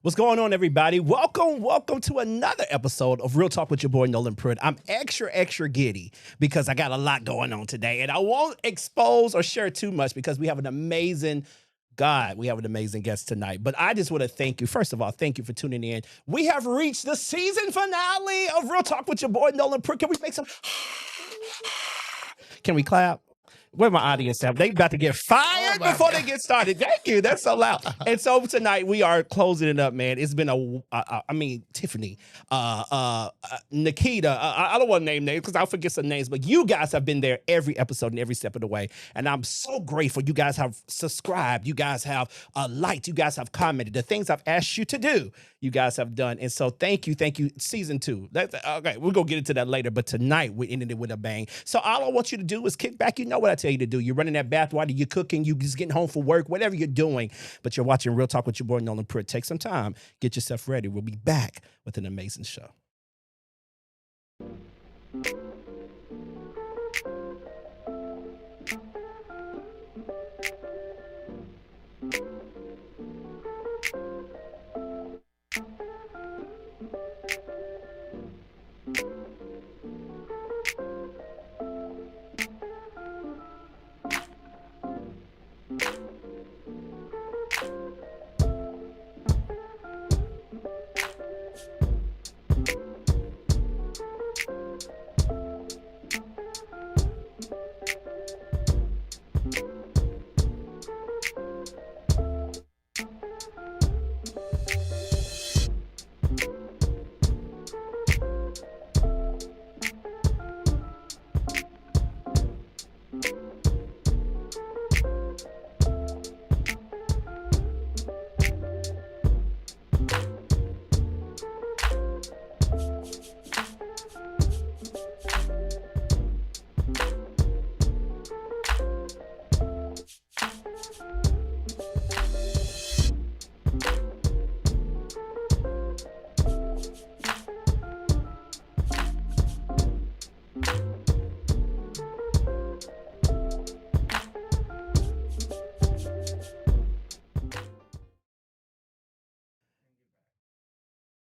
What's going on, everybody? Welcome to another episode of Real Talk with your boy, Noland Pruitt. I'm extra giddy because I got a lot going on today, and I won't expose or share too much because we have an amazing guest tonight. But I just want to thank you. First of all, thank you for tuning in. We have reached the season finale of Real Talk with your boy, Noland Pruitt. Can we make some... Can we clap? Where my audience at? They about to get fired before they get started. Thank you. That's so loud. And so tonight we are closing it up, man. It's been Tiffany, Nikita. I don't want to name names because I'll forget some names, but you guys have been there every episode and every step of the way. And I'm so grateful. You guys have subscribed. You guys have liked. You guys have commented. The things I've asked you to do, you guys have done. And so thank you. Season 2. Okay, we'll go get into that later. But tonight we ended it with a bang. So all I want you to do is kick back. You know what I tell you to do. You're running that bath while you're cooking. You just getting home from work, whatever you're doing. But you're watching Real Talk with your boy, Noland Pruitt. Take some time. Get yourself ready. We'll be back with an amazing show.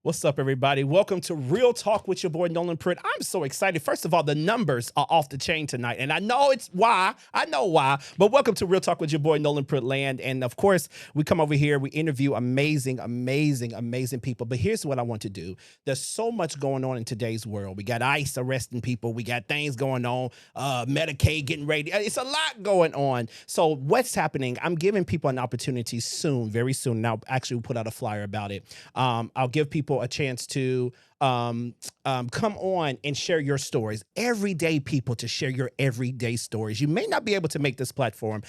What's up, everybody? Welcome to Real Talk with your boy, Noland Pruitt. I'm so excited. First of all, the numbers are off the chain tonight, and I know it's why. I know why, but welcome to Real Talk with your boy, Noland Pruitt land. And of course, we come over here, we interview amazing people. But here's what I want to do. There's so much going on in today's world. We got ICE arresting people. We got things going on, Medicaid getting ready. It's a lot going on. So what's happening? I'm giving people an opportunity soon, very soon. Now, actually, we'll put out a flyer about it. I'll give people a chance to come on and share your stories. Everyday people to share your everyday stories. You may not be able to make this platform,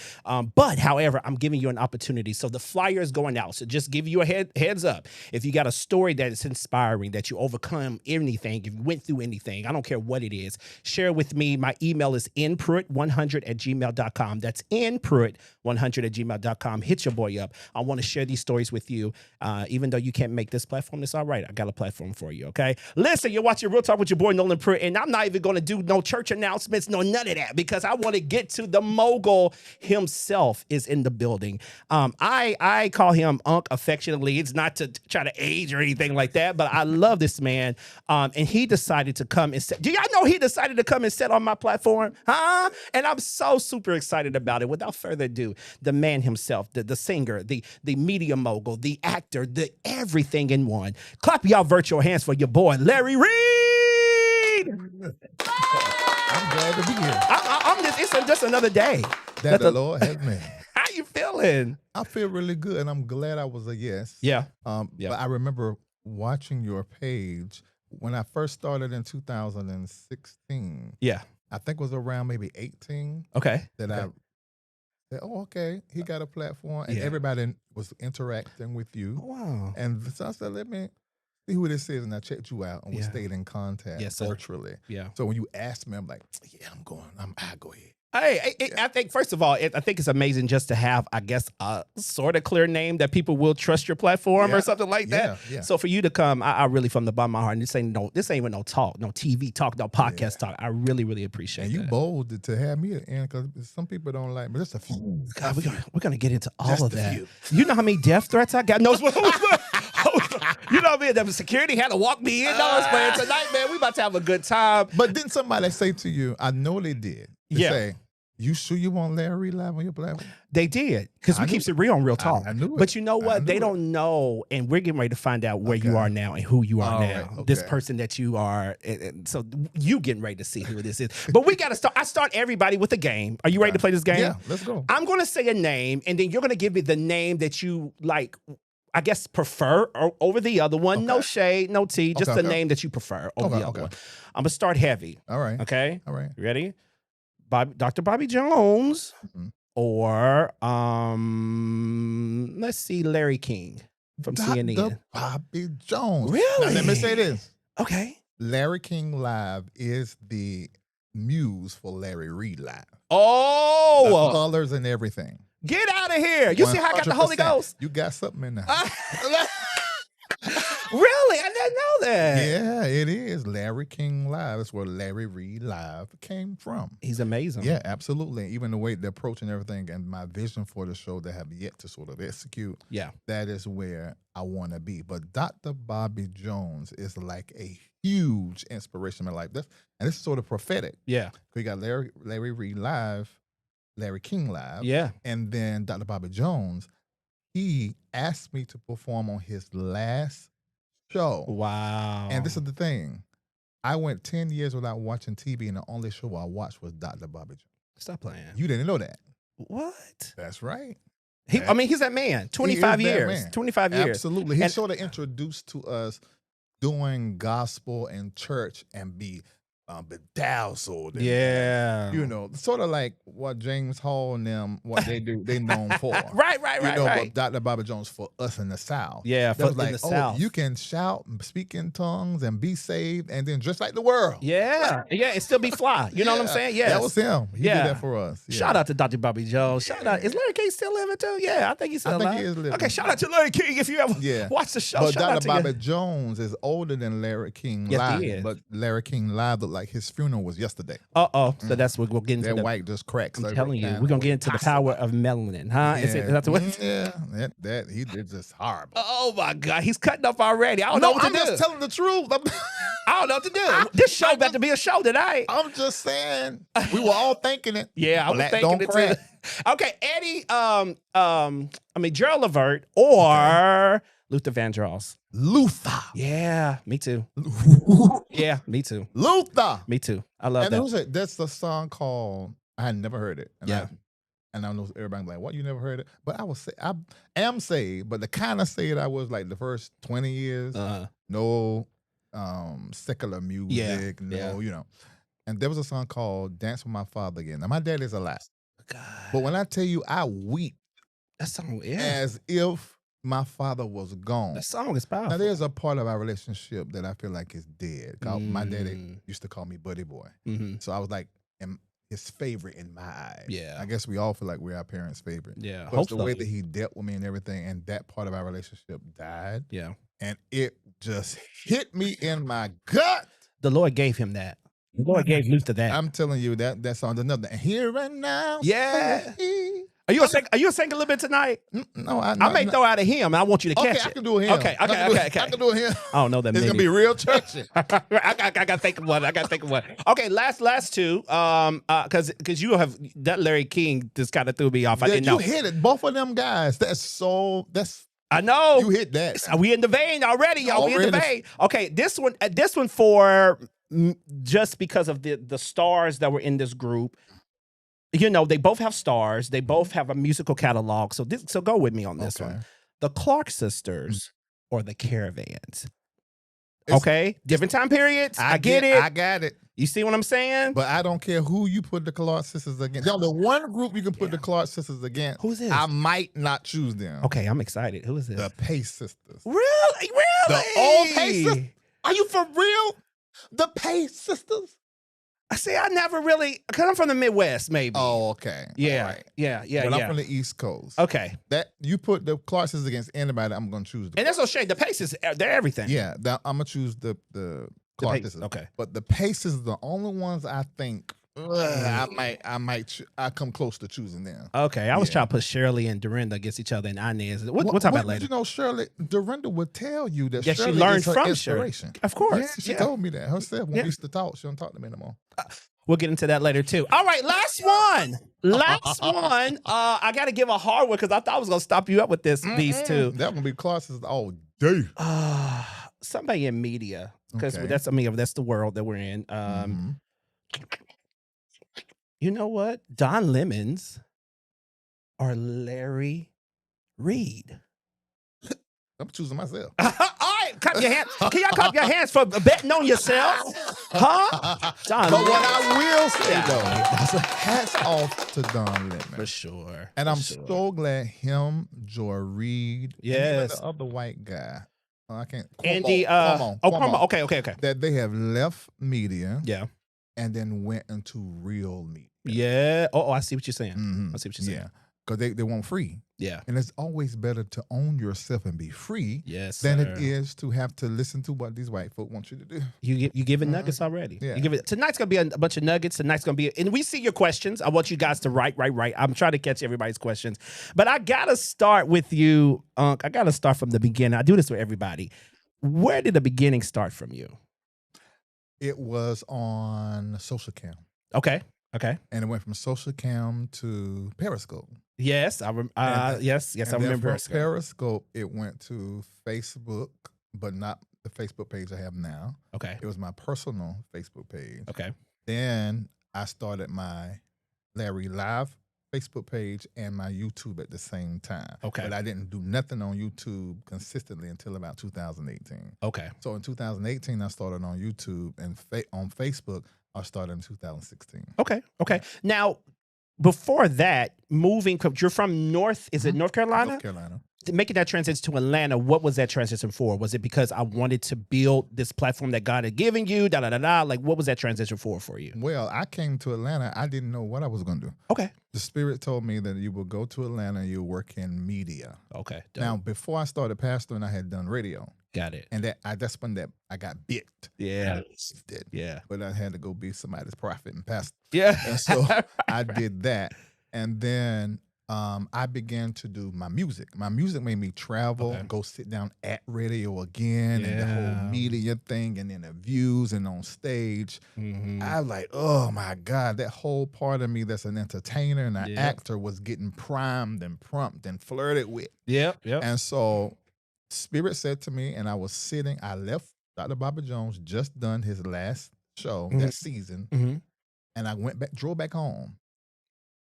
but however, I'm giving you an opportunity. So the flyer is going out. So just give you a heads up. If you got a story that is inspiring, that you overcome anything, if you went through anything, I don't care what it is, share with me. My email is npruitt100@gmail.com. That's npruitt100@gmail.com. Hit your boy up. I want to share these stories with you. Even though you can't make this platform, it's all right. I got a platform for you, okay? Listen, you're watching Real Talk with your boy, Noland Pruitt, and I'm not even going to do no church announcements, none of that, because I want to get to the mogul himself is in the building. I call him Unc affectionately. It's not to try to age or anything like that, but I love this man, and he decided to come and sit. Do y'all know he decided to come and sit on my platform? Huh? And I'm so super excited about it. Without further ado, the man himself, the singer, the media mogul, the actor, the everything in one. Clap y'all virtual hands for your boy, Larry Reid. I'm glad to be here. It's just another day That the Lord has made. How you feeling? I feel really good, and I'm glad I was a yes. Yeah. But I remember watching your page when I first started in 2016. Yeah. I think it was around maybe 18. Okay. I said, oh, okay, he got a platform, and everybody was interacting with you. Oh, wow. And so I said, let me see who this is, and I checked you out, and we stayed in contact virtually. Yeah. So when you asked me, I'm like, yeah, I'm going. I'll go ahead. Hey, I think, first of all, I think it's amazing just to have, I guess, a sort of clear name that people will trust your platform or something like that. Yeah. So for you to come, I really, from the bottom of my heart, and this ain't even no talk, no TV talk, no podcast talk. I really, really appreciate it. And you bold to have me in, because some people don't like me. Just a few. God, we're gonna get into all of that. You know how many death threats I got? No, me, the security had to walk me in. No, man, tonight, man, we about to have a good time. But didn't somebody say to you, I know they did. They say, you sure you want Larry Reid live on your platform? They did, because we keep it real on Real Talk. I knew it. But you know what? They don't know, and we're getting ready to find out where you are now and who you are now. Right, this person that you are. And so you getting ready to see who this is. But we got to start. I start everybody with a game. Are you ready to play this game? Yeah, let's go. I'm going to say a name, and then you're going to give me the name that you like, I guess, prefer over the other one. No shade, no tea, just the name that you prefer over the other one. I'm going to start heavy. All right. Okay? All right. You ready? Dr. Bobby Jones, or let's see, Larry King from CNN. Dr. Bobby Jones. Really? Now, let me say this. Okay. Larry King Live is the muse for Larry Reid Live. Oh, the colors and everything. Get out of here! You 100%. See how I got the Holy Ghost? You got something in there. Really? I didn't know that. Yeah, it is. Larry King Live. That's where Larry Reid Live came from. He's amazing. Yeah, absolutely. Even the way the approach and everything, and my vision for the show that I have yet to sort of execute. Yeah, that is where I want to be. But Dr. Bobby Jones is like a huge inspiration in my life. And this is sort of prophetic. Yeah, we got Larry Reid Live, Larry King Live. Yeah, and then Dr. Bobby Jones. He asked me to perform on his last show. Wow. And this is the thing. I went 10 years without watching TV, and the only show I watched was Dr. Bobby Jones. Stop playing. You didn't know that. What? That's right. I mean, he's that man. 25 years. 25 years. Absolutely. He sort of introduced to us doing gospel in church and be bedazzled. And, you know, sort of like what James Hall and them, what they do, they known for. Right. But Dr. Bobby Jones for us in the South. Yeah, for like, in the South. You can shout and speak in tongues and be saved and then dress like the world. Yeah, and still be fly. You know what I'm saying? Yeah, that was him. He did that for us. Yeah. Shout out to Dr. Bobby Jones. Shout out. Is Larry King still living too? Yeah, I think he's still alive. He is living. Okay, shout out to Larry King if you ever watch the show. But Dr. Bobby Jones is older than Larry King Live. He is. But Larry King Live looked like his funeral was yesterday. So that's what we'll get into. That white just cracks. I'm telling you, we're gonna get into the power of melanin, huh? Yeah. Is that the way? Yeah, that he did just horrible. Oh my God, he's cutting up already. I don't know what to do. I'm just telling the truth. I don't know what to do. This show about to be a show tonight. I'm just saying, we were all thinking it. Yeah, I was thinking it too. Okay, Eddie, Gerald Levert or Luther Vandross. Luther. Yeah, me too. Yeah, me too. Luther. Me too. I love that. That's the song called, I had never heard it. And I know everybody like, what, you never heard it? But I am saved, but the kind of saved I was like the first 20 years. No secular music, you know. And there was a song called Dance with My Father Again. Now, my dad is alive. God. But when I tell you I weep that song, as if my father was gone. That song is powerful. Now, there's a part of our relationship that I feel like is dead. My daddy used to call me Buddy Boy. So I was like his favorite in my eyes. Yeah. I guess we all feel like we're our parents' favorite. Yeah. But the way that he dealt with me and everything, and that part of our relationship died. Yeah. And it just hit me in my gut. The Lord gave him that. The Lord gave Luther that. I'm telling you, that song, another. Here and now. Yeah. Are you gonna sing a little bit tonight? No, I may throw out a hymn. I want you to catch it. I can do a hymn. Okay. I can do a hymn. I don't know that. It's gonna be real churchy. I gotta think of one. Okay, last two. Because you have that Larry King just kind of threw me off. I didn't know. You hit it. Both of them guys. I know. You hit that. We in the vein already, y'all. We in the vein. Okay, this one for just because of the stars that were in this group. You know, they both have stars. They both have a musical catalog. So go with me on this one. The Clark sisters or the Caravans. Different time periods. I get it. I got it. You see what I'm saying? But I don't care who you put the Clark sisters against. There's only one group you can put the Clark sisters against. Who's this? I might not choose them. Okay, I'm excited. Who is this? The Pace sisters. Really? The old Pace sisters? Are you for real? The Pace sisters? I say I never really, because I'm from the Midwest, maybe. Oh, okay. Yeah, right. yeah. But I'm from the East Coast. Okay. That you put the Clark sisters against anybody, I'm gonna choose the. And that's no shade. The Paces, they're everything. Yeah, I'm gonna choose the Clark sisters. Okay. But the Paces are the only ones I think I come close to choosing them. Okay, I was trying to put Shirley and Dorinda against each other and Inez. We'll talk about later. You know, Shirley, Dorinda would tell you that she Shirley learned is her from inspiration. Shirley. Of course. Yeah, she told me that herself. When we used to talk, she don't talk to me anymore. We'll get into that later too. All right, last one. Last one. I got to give a hard one because I thought I was going to stop you up with these two. That one be classes all day. Somebody in media, because that's the world that we're in. You know what? Don Lemons or Larry Reid? I'm choosing myself. All right, clap your hands. Can y'all clap your hands for betting on yourself? Huh? Don But what I will say though, hats off to Don Lemon. For sure. And I'm so glad him, Joy Reid, and even the other white guy. I can't. Andy. Cuomo. Okay. That they have left media. Yeah. And then went into real media. Yeah. Oh, I see what you're saying. I see what you're saying. Yeah. Because they want free. Yeah. And it's always better to own yourself and be free than it is to have to listen to what these white folk want you to do. You giving nuggets already. Yeah. You give it. Tonight's going to be a bunch of nuggets. Tonight's going to be, and we see your questions. I want you guys to write. I'm trying to catch everybody's questions. But I got to start with you, Unc. I got to start from the beginning. I do this with everybody. Where did the beginning start from you? It was on Social Cam. Okay. And it went from Social Cam to Periscope. Yes, I remember. Yes, I remember Periscope. Periscope, it went to Facebook, but not the Facebook page I have now. Okay. It was my personal Facebook page. Okay. Then I started my Larry Live Facebook page and my YouTube at the same time. Okay. But I didn't do nothing on YouTube consistently until about 2018. Okay. So in 2018, I started on YouTube, and on Facebook, I started in 2016. Okay. Now, before that, you're from North Carolina? North Carolina. Making that transition to Atlanta, what was that transition for? Was it because I wanted to build this platform that God had given you? Like, what was that transition for you? Well, I came to Atlanta. I didn't know what I was going to do. Okay. The Spirit told me that you will go to Atlanta and you'll work in media. Okay. Dope. Now, before I started pastoring, I had done radio. Got it. And that's when I got bit. Yeah. Yeah. But I had to go be somebody's prophet and pastor. Yeah. And so I did that. And then I began to do my music. My music made me travel, go sit down at radio again, and the whole media thing, and interviews and on stage. I was like, oh my God, that whole part of me that's an entertainer and an actor was getting primed and pumped and flirted with. Yep. And so Spirit said to me, and I left Dr. Bobby Jones, just done his last show that season, and I drove back home.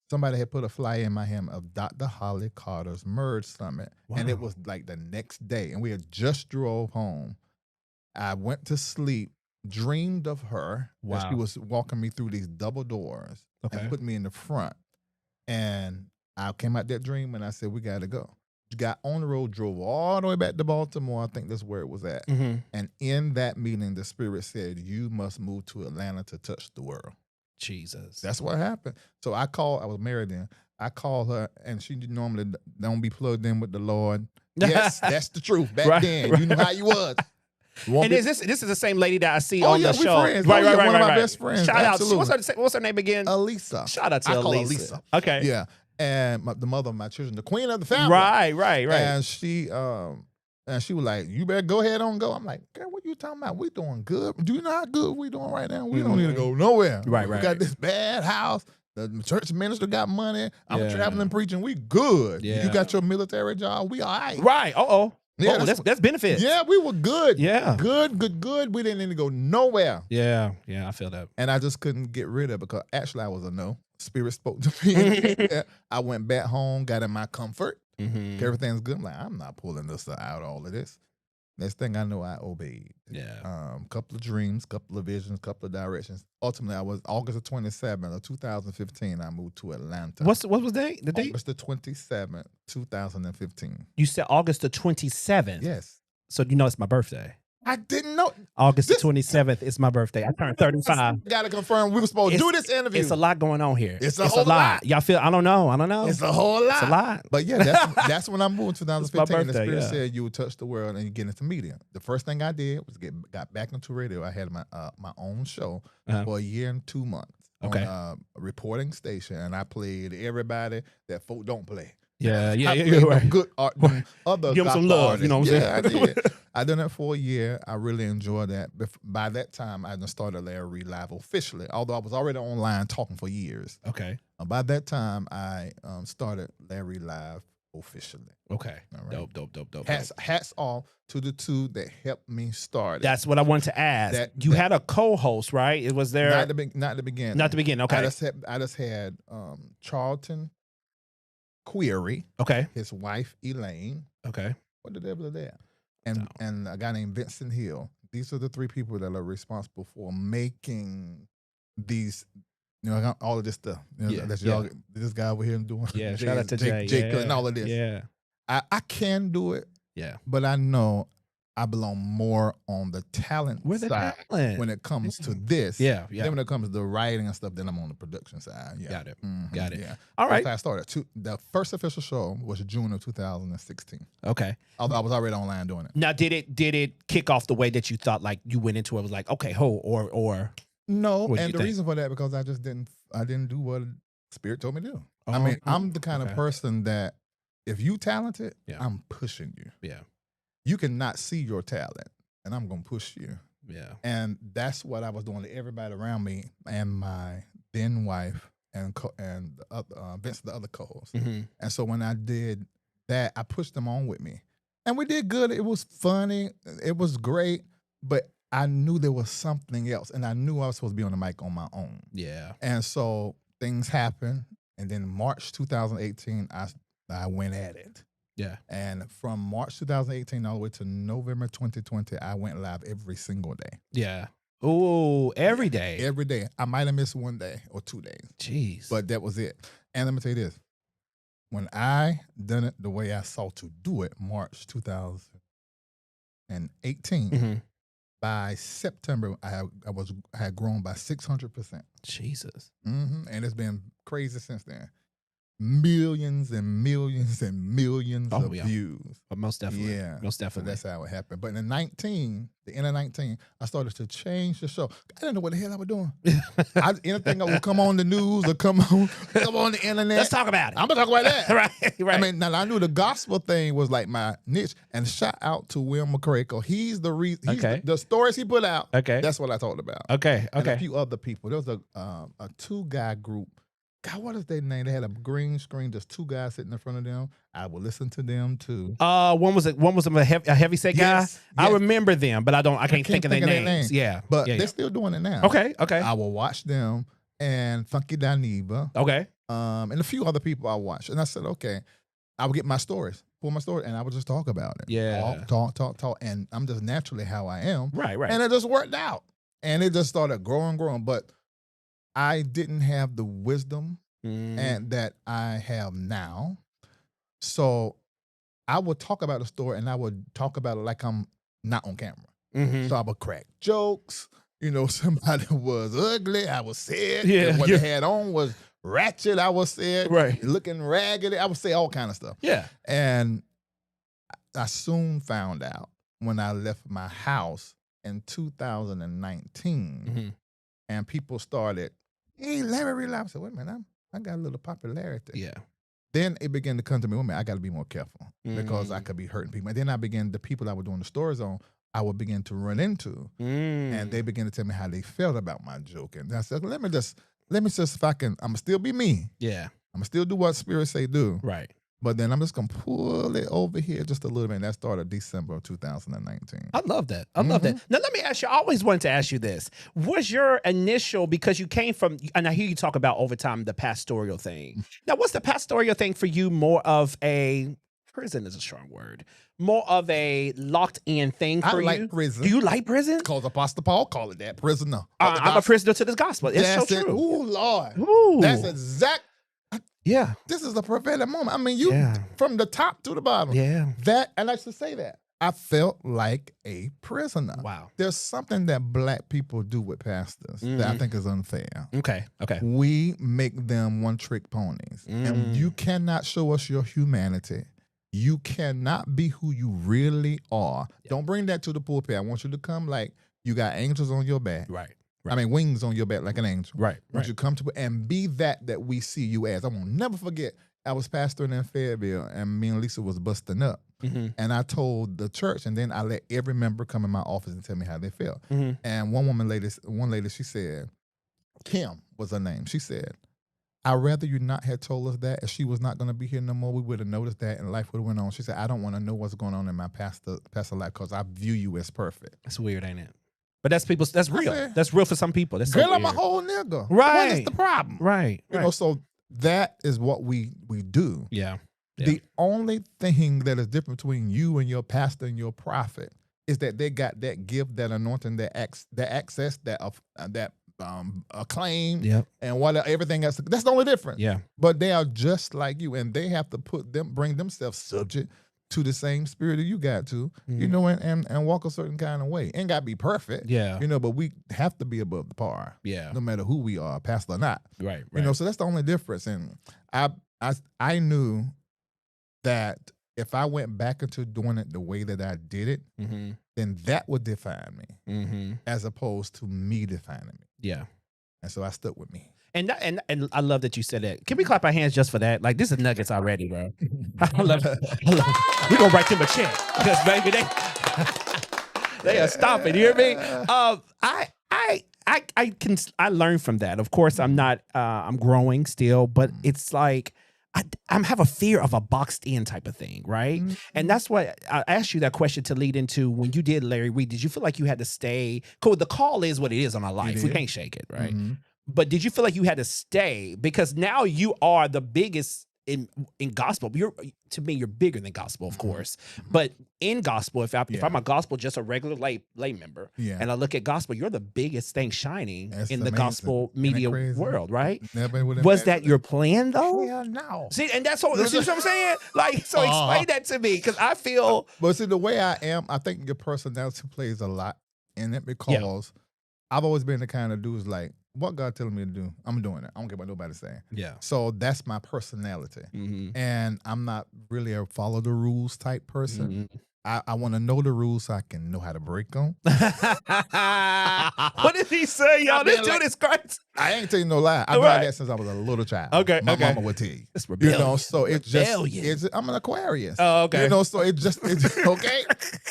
Somebody had put a flyer in my hand of Dr. Holly Carter's Merge Summit. Wow. And it was like the next day. And we had just drove home. I went to sleep, dreamed of her. Wow. She was walking me through these double doors and put me in the front. And I came out that dream and I said, we got to go. Got on the road, drove all the way back to Baltimore. I think that's where it was at. And in that meeting, the Spirit said, you must move to Atlanta to touch the world. Jesus. That's what happened. So I was married then. I called her, and she normally don't be plugged in with the Lord. Yes, that's the truth. Back then, you knew how you was. And this is the same lady that I see on the show. Friends. Right. One of my best friends. Shout out. What's her name again? Elisa. Shout out to Elisa. I call her Elisa. Okay. Yeah. And the mother of my children, the queen of the family. Right. And she was like, you better go ahead on go. I'm like, girl, what you talking about? We doing good. Do you know how good we doing right now? We don't need to go nowhere. Right. We got this bad house. The church minister got money. I'm traveling preaching. We good. Yeah. You got your military job. We all right. Right. Yeah, that's benefits. Yeah, we were good. Yeah. Good. We didn't need to go nowhere. Yeah, I feel that. And I just couldn't get rid of it because actually I was a no. Spirit spoke to me. I went back home, got in my comfort. Everything's good. I'm like, I'm not pulling this out, all of this. Next thing I know, I obeyed. Yeah. Couple of dreams, couple of visions, couple of directions. Ultimately, I was August the 27th of 2015. I moved to Atlanta. What was the date? August the 27th, 2015. You said August the 27th? Yes. So you know it's my birthday. I didn't know. August the 27th is my birthday. I turned 35. Got to confirm we were supposed to do this interview. It's a lot going on here. It's a whole lot. Y'all feel, I don't know. It's a whole lot. It's a lot. But yeah, that's when I moved in 2015. Birthday, and the Spirit said you would touch the world and you get into media. The first thing I did was got back into radio. I had my own show for a year and 2 months. Okay. on a reporting station, and I played everybody that folk don't play. Yeah, yeah, I played right. good art, other Give them some gospel love, artists. you know what I'm saying? I did. I done it for a year. I really enjoyed that. By that time, I done started Larry Reid Live officially, although I was already online talking for years. Okay. By that time, I started Larry Live officially. Okay. Right. Dope. Hats off to the two that helped me start it. That's what I wanted to ask. You had a co-host, right? It was there. Not the beginning. Not the beginning. Okay. I just had Charlton Query. Okay. His wife Elaine. Okay. What the devil is that? And a guy named Vincent Hill. These are the three people that are responsible for making these. You know, all of this stuff. You know, that's y'all. This guy over here doing. Yeah. Shout out to Jake and all of this. Yeah. I can do it. Yeah. But I know I belong more on the talent side when it comes to this. Yeah. Then when it comes to the writing and stuff, then I'm on the production side. Yeah. Got it. Mm-hmm. Got it. Yeah. All right. I started. The first official show was June of 2016. Okay. Although I was already online doing it. Now, did it kick off the way that you thought? Like you went into it was like, okay, or no. And the reason for that because I didn't do what Spirit told me to do. I mean, I'm the kind of person that if you talented, I'm pushing you. Yeah. You cannot see your talent, and I'm gonna push you. Yeah. And that's what I was doing to everybody around me, and my then wife, and Vince, the other co-host. Mm-hmm. And so when I did that, I pushed them on with me, and we did good. It was funny. It was great, but I knew there was something else, and I knew I was supposed to be on the mic on my own. Yeah. And so things happened, and then March 2018, I went at it. Yeah. And from March 2018 all the way to November 2020, I went live every single day. Yeah. Oh, every day. Every day. I might have missed 1 day or 2 days. Jeez. But that was it. And let me tell you this. When I done it the way I saw to do it, March 2018, mm-hmm. by September, I had grown by 600%. Jesus. Mm-hmm. And it's been crazy since then. Millions and millions and millions of views. But most definitely. Yeah. Most definitely. So that's how it happened. But in the end of 19, I started to change the show. I didn't know what the hell I was doing. Anything that would come on the news or come on the internet. Let's talk about it. I'm going to talk about that. right. I mean, now I knew the gospel thing was like my niche. And shout out to Will McCray, because he's the reason. The stories he put out, that's what I talked about. Okay. And a few other people. There was a 2-guy group. God, what is their name? They had a green screen, just 2 guys sitting in front of them. I would listen to them too. One was a heavy set guy. Yes. I remember them, but I can't think of their names. Yeah. But they're still doing it now. Okay. I will watch them and Funky Daniba. Okay. And a few other people I watched. And I said, okay, I would get my stories, pull my story, and I would just talk about it. Yeah. Talk. And I'm just naturally how I am. Right. And it just worked out. And it just started growing. But I didn't have the wisdom and that I have now. So I would talk about the story, and I would talk about it like I'm not on camera. Mm-hmm. So I would crack jokes. You know, somebody was ugly, I would say it. What they had on was ratchet, I would say it. Right. Looking raggedy, I would say all kind of stuff. Yeah. And I soon found out when I left my house in 2019, and people started, hey, Larry Reid. I said, wait a minute, I got a little popularity. Yeah. Then it began to come to me, wait a minute, I got to be more careful because I could be hurting people. And then the people I was doing the stories on, I would begin to run into, and they began to tell me how they felt about my joke. And I said, let me just, if I can, I'm going to still be me. Yeah. I'm going to still do what Spirit say do. Right. But then I'm just going to pull it over here just a little bit. And that started December of 2019. I love that. I love that. Now, let me ask you, I always wanted to ask you this. Was your initial, because you came from, and I hear you talk about over time, the pastoral thing. Now, what's the pastoral thing for you? More of a, prison is a strong word, more of a locked-in thing for you? I like prison. Do you like prison? Because Apostle Paul called it that, prisoner. I'm a prisoner to this gospel. It's so true. Ooh, Lord. Ooh. That's exact. Yeah. This is a prophetic moment. I mean, from the top to the bottom. Yeah. That, and I should say that, I felt like a prisoner. Wow. There's something that Black people do with pastors that I think is unfair. Okay. We make them one-trick ponies. And you cannot show us your humanity. You cannot be who you really are. Yeah. Don't bring that to the pulpit. I want you to come like you got angels on your back. Right. I mean, wings on your back like an angel. Right. Once you come to and be that we see you as. I won't never forget. I was pastoring in Fayetteville, and me and Lisa was busting up. And I told the church, and then I let every member come in my office and tell me how they felt. And one lady, she said, Kim was her name. She said, I'd rather you not had told us that. If she was not going to be here no more, we would have noticed that, and life would have went on. She said, I don't want to know what's going on in my pastor life because I view you as perfect. That's weird, ain't it? But that's real. Said, that's real for some people. That's girl, I'm a whole nigga. Right. What is the problem? Right. You know, so that is what we do. Yeah. The only thing that is different between you and your pastor and your prophet is that they got that gift, that anointing, that access, that acclaim, and everything else. That's the only difference. Yeah. But they are just like you, and they have to bring themselves subject to the same spirit that you got to, you know, and walk a certain kind of way. Ain't got to be perfect, you know, but we have to be above the par, no matter who we are, pastor or not, right. You know, so that's the only difference. And I knew that if I went back into doing it the way that I did it, then that would define me, as opposed to me defining me. Yeah. And so I stuck with me. And I love that you said that. Can we clap our hands just for that? Like, this is nuggets already, bro. I love it. We're going to write them a check. Because, baby, they are stopping. You hear me? I learned from that. Of course, I'm not, I'm growing still, but it's like, I have a fear of a boxed in type of thing, right? And that's what I asked you that question to lead into when you did Larry Reid. Did you feel like you had to stay? Cool, the call is what it is on our life. We can't shake it, right? But did you feel like you had to stay? Because now you are the biggest in gospel. To me, you're bigger than gospel, of course. But in gospel, if I'm a gospel, just a regular lay member, and I look at gospel, you're the biggest thing shining in the gospel media world, right? Was that your plan, though? Hell no. See, and that's what, see what I'm saying? Like, so explain that to me, because I feel. But see, the way I am, I think your personality plays a lot in it, because I've always been the kind of dude who's like, what God telling me to do, I'm doing it. I don't care what nobody's saying. Yeah. So that's my personality. And I'm not really a follow the rules type person. I want to know the rules so I can know how to break them. What did he say, y'all? This dude is crazy. I ain't telling you no lie. I've done that since I was a little child. Okay. My mama would tell you. It's rebellion. You know, so it's just, I'm an Aquarius. Oh, okay. You know, so it's okay.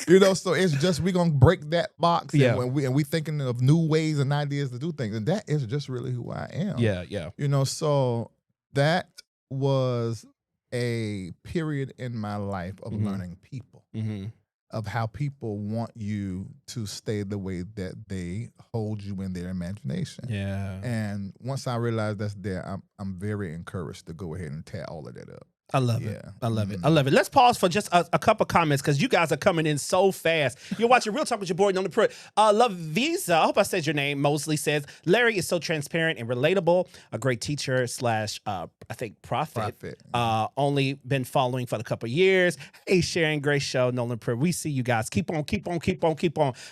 You know, so it's just, we're going to break that box. And we thinking of new ways and ideas to do things. And that is just really who I am. Yeah. You know, so that was a period in my life of learning people, of how people want you to stay the way that they hold you in their imagination. Yeah. And once I realized that's there, I'm very encouraged to go ahead and tear all of that up. I love it. I love it. I love it. Let's pause for just a couple comments, because you guys are coming in so fast. You're watching Real Talk with your boy, Noland Pruitt. Love Visa. I hope I said your name. Mosley says, Larry is so transparent and relatable. A great teacher / I think prophet. Only been following for a couple years. Hey, Sharon, great show, Noland Pruitt. We see you guys. Keep on.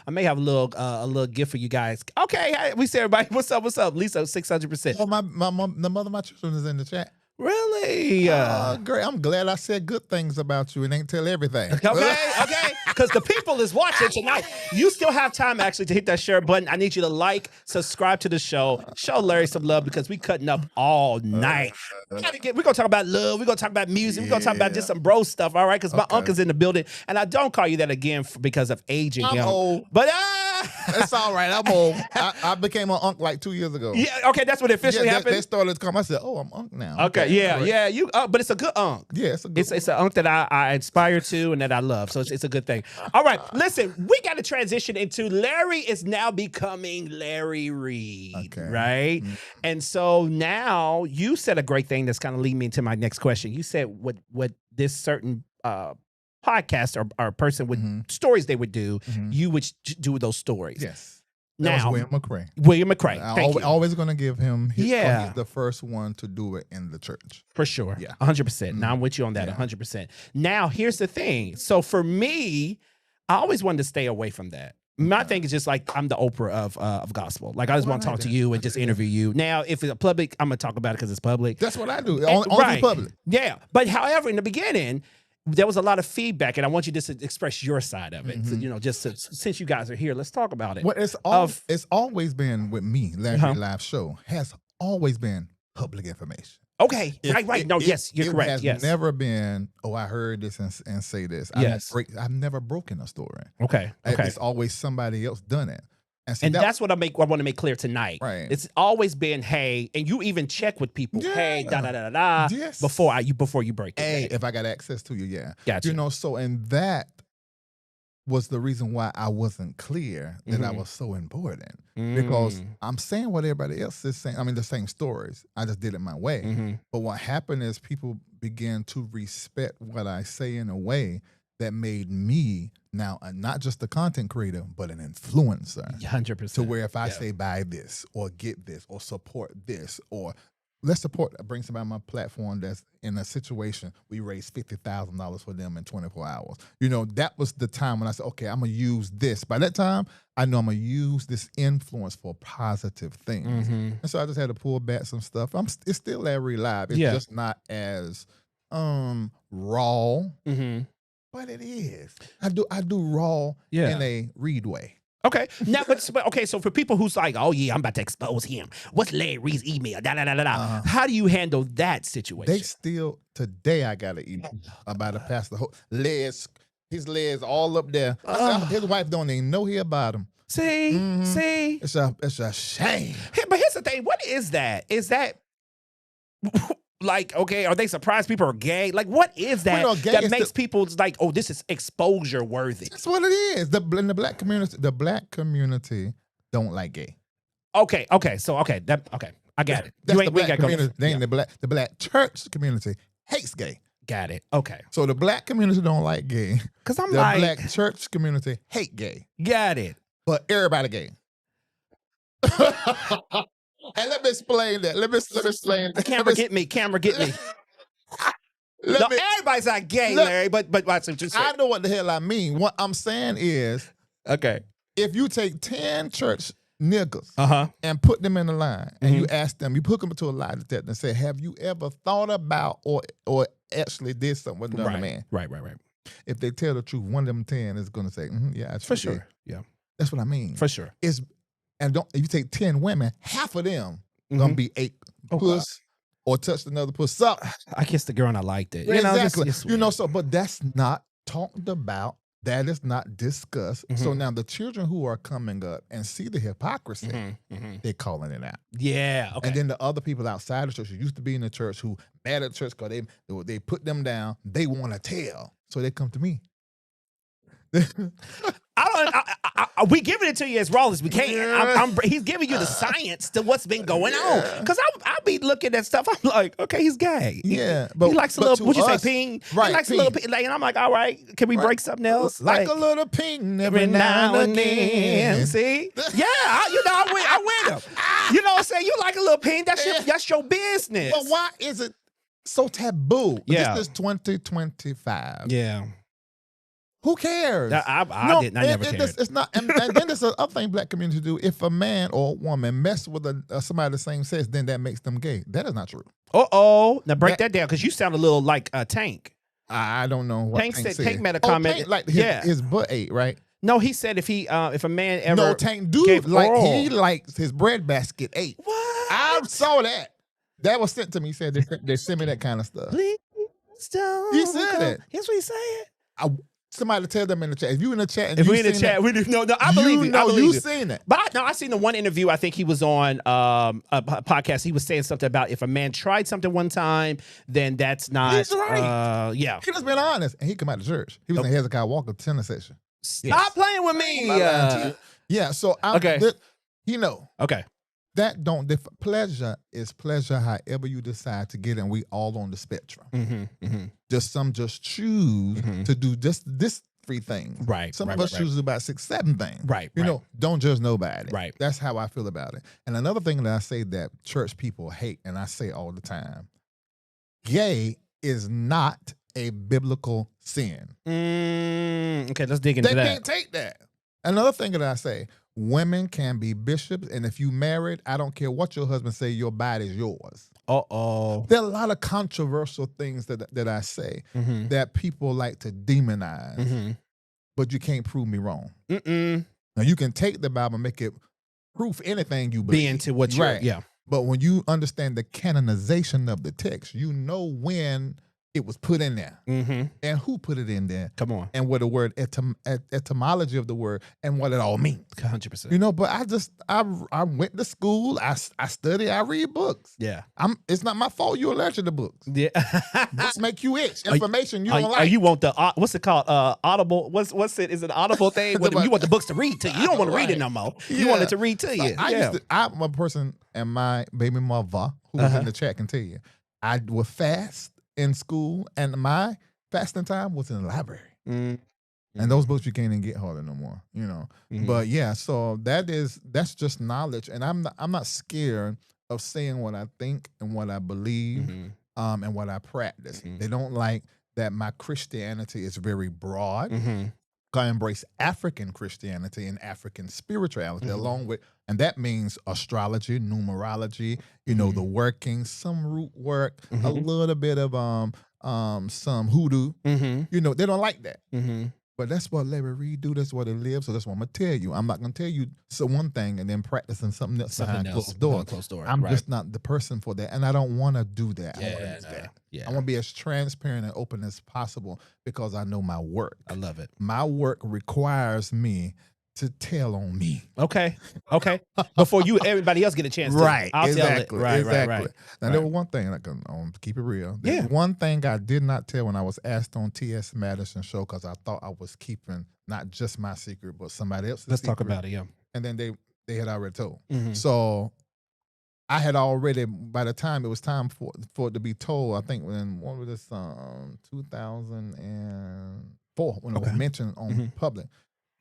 I may have a little gift for you guys. Okay, we see everybody. What's up? Lisa, 600%. Oh, my mom, the mother of my children is in the chat. Really? Great. I'm glad I said good things about you and ain't tell everything. Okay. Because the people is watching tonight. You still have time, actually, to hit that share button. I need you to like, subscribe to the show, show Larry some love, because we cutting up all night. We're going to talk about love. We're going to talk about music. We're going to talk about just some bro stuff, all right? Because my uncle's in the building. And I don't call you that again because of aging. I'm old. But it's all right. I'm old. I became an unk like 2 years ago. Yeah, okay, that's what officially happened. They started to come. I said, oh, I'm unk now. Okay, yeah. You, but it's a good unk. Yeah, it's a good It's an unk that I aspire to and that I love. So it's a good thing. All right, listen, we got to transition into Larry is now becoming Larry Reid, right? And so now you said a great thing that's kind of leading me into my next question. You said what this certain podcast or person with stories they would do, you would do those stories. Yes. That was William McCray. I'm always going to give him his, he's the first one to do it in the church. For sure. Yeah. 100%. Now I'm with you on that, 100%. Now, here's the thing. So for me, I always wanted to stay away from that. My thing is just like, I'm the Oprah of gospel. Like, I just want to talk to you and just interview you. Now, if it's public, I'm going to talk about it because it's public. That's what I do. Only public. Yeah. But however, in the beginning, there was a lot of feedback, and I want you just to express your side of it. So, since you guys are here, let's talk about it. Well, it's always been with me. Larry Live Show has always been public information. Okay, right. No, yes, you're correct. It has never been, I heard this and say this. Yes. I've never broken a story. Okay. It's always somebody else done it. And that's what I want to make clear tonight. Right. It's always been, hey, and you even check with people, hey, yes. before you break it. Hey, if I got access to you, Gotcha. So and that was the reason why I wasn't clear that I was so important. Because I'm saying what everybody else is saying. I mean, the same stories. I just did it my way. But what happened is people began to respect what I say in a way that made me now not just a content creator, but an influencer. 100%. To where if I say buy this or get this or support this or let's bring somebody on my platform that's in a situation, we raised $50,000 for them in 24 hours. That was the time when I said, okay, I'm going to use this. By that time, I know I'm going to use this influence for positive things. And so I just had to pull back some stuff. It's still Larry Live. It's just not as raw. But it is. I do raw in a Reid way. Okay. Now, so for people who's like, oh yeah, I'm about to expose him. What's Larry Reid's email? How do you handle that situation? Today I got an email about a pastor. His legs all up there. His wife don't even know he about him. See? It's a shame. But here's the thing. What is that? Is that like, okay, are they surprised people are gay? Like, what is that that makes people like, oh, this is exposure worthy? That's what it is. In the black community don't like gay. Okay. I got it. That's the black community. The black church community hates gay. Got it. Okay. So the black community don't like gay. Because the black church community hate gay. Got it. But everybody gay. And let me explain that. Let me explain that. Camera get me. Everybody's not gay, Larry, but watch what you say. I know what the hell I mean. What I'm saying is, okay, if you take 10 church niggas and put them in a line and you ask them, you put them into a lie detector and say, have you ever thought about or actually did something with another man? Right. If they tell the truth, one of them 10 is going to say, yeah, for sure. Yeah. That's what I mean. For sure. And if you take 10 women, half of them gonna be 8 puss or touched another puss up. I kissed the girl and I liked it. Exactly. But that's not talked about. That is not discussed. So now the children who are coming up and see the hypocrisy, they're calling it out. Yeah. Okay. And then the other people outside the church who used to be in the church who mad at the church because they put them down, they want to tell. So they come to me. We giving it to you as raw as we can. He's giving you the science to what's been going on. Because I'll be looking at stuff. I'm like, okay, he's gay. Yeah, but he likes a little. Would you say ping? Right, he likes a little ping. Like, and I'm like, all right, can we break something else? Like a little ping every now and then. See? Yeah, I win him. You know what I'm saying? You like a little ping? That's your business. But why is it so taboo? Yeah. This is 2025. Yeah. Who cares? I never cared. It's not. And then there's another thing black community do. If a man or a woman mess with somebody of the same sex, then that makes them gay. That is not true. Now break that down because you sound a little like Tank. I don't know what Tank said. Tank made a comment. Tank, like his butt ate, right? No, he said if a man ever Tank dude he likes his bread basket ate. What? I saw that. That was sent to me. He said they send me that kind of stuff. Please don't. He said that. Here's what he said. Somebody tell them in the chat. If you in the chat, and if we in the chat, we do. No, I believe you. I believe you seen it. But I seen the one interview. I think he was on a podcast. He was saying something about if a man tried something one time, then that's not. He's right. Yeah, he just been honest, and he come out to church. He was in Hezekiah Walker tenor session. Stop playing with me. Yeah. So okay. Okay. That don't pleasure is pleasure however you decide to get it, and we all on the spectrum. Just some choose to do just this 3 things. Right. Some of us choose about 6, 7 things. Right. You know, don't judge nobody. Right. That's how I feel about it. And another thing that I say that church people hate, and I say all the time, gay is not a biblical sin. Okay, let's dig into that. They can't take that. Another thing that I say, women can be bishops, and if you married, I don't care what your husband say, your body is yours. Uh-oh. There are a lot of controversial things that I say that people like to demonize, but you can't prove me wrong. Now, you can take the Bible and make it proof anything you believe. Be into what you're, right. But when you understand the canonization of the text, you know when it was put in there and who put it in there. Come on. And what the word etymology of the word and what it all means. 100%. You know, but I went to school, I study, I read books. Yeah. It's not my fault you're allergic to books. Yeah. Books make you itch. Information you don't like. You want the what's it called? Audible. What's it? Is it an audible thing? You want the books to read to you. You don't want to read it no more. You want it to read to you. I'm a person, and my baby mother, who was in the chat, can tell you, I would fast in school, and my fasting time was in the library. And those books you can't even get harder no more, you know. But yeah, so that's just knowledge, and I'm not scared of saying what I think and what I believe, and what I practice. They don't like that my Christianity is very broad. I embrace African Christianity and African spirituality along with, and that means astrology, numerology, you know, the workings, some root work, a little bit of some hoodoo. You know, they don't like that. But that's what Larry Reid do. That's what he lives. So that's what I'm gonna tell you. I'm not gonna tell you one thing and then practicing something else behind closed doors. I'm just not the person for that, and I don't want to do that. I want to be as transparent and open as possible because I know my work. I love it. My work requires me to tell on me. Okay. Before everybody else get a chance to. Right. I'll exactly. Tell it. Right. Now, there was one thing, I'll keep it real. One thing I did not tell when I was asked on T.S. Madison show, because I thought I was keeping not just my secret, but somebody else's Let's secret. talk about it, yeah. And then they had already told. So I had already, by the time it was time for it to be told, I think when, what was this, 2004, when it was mentioned on public,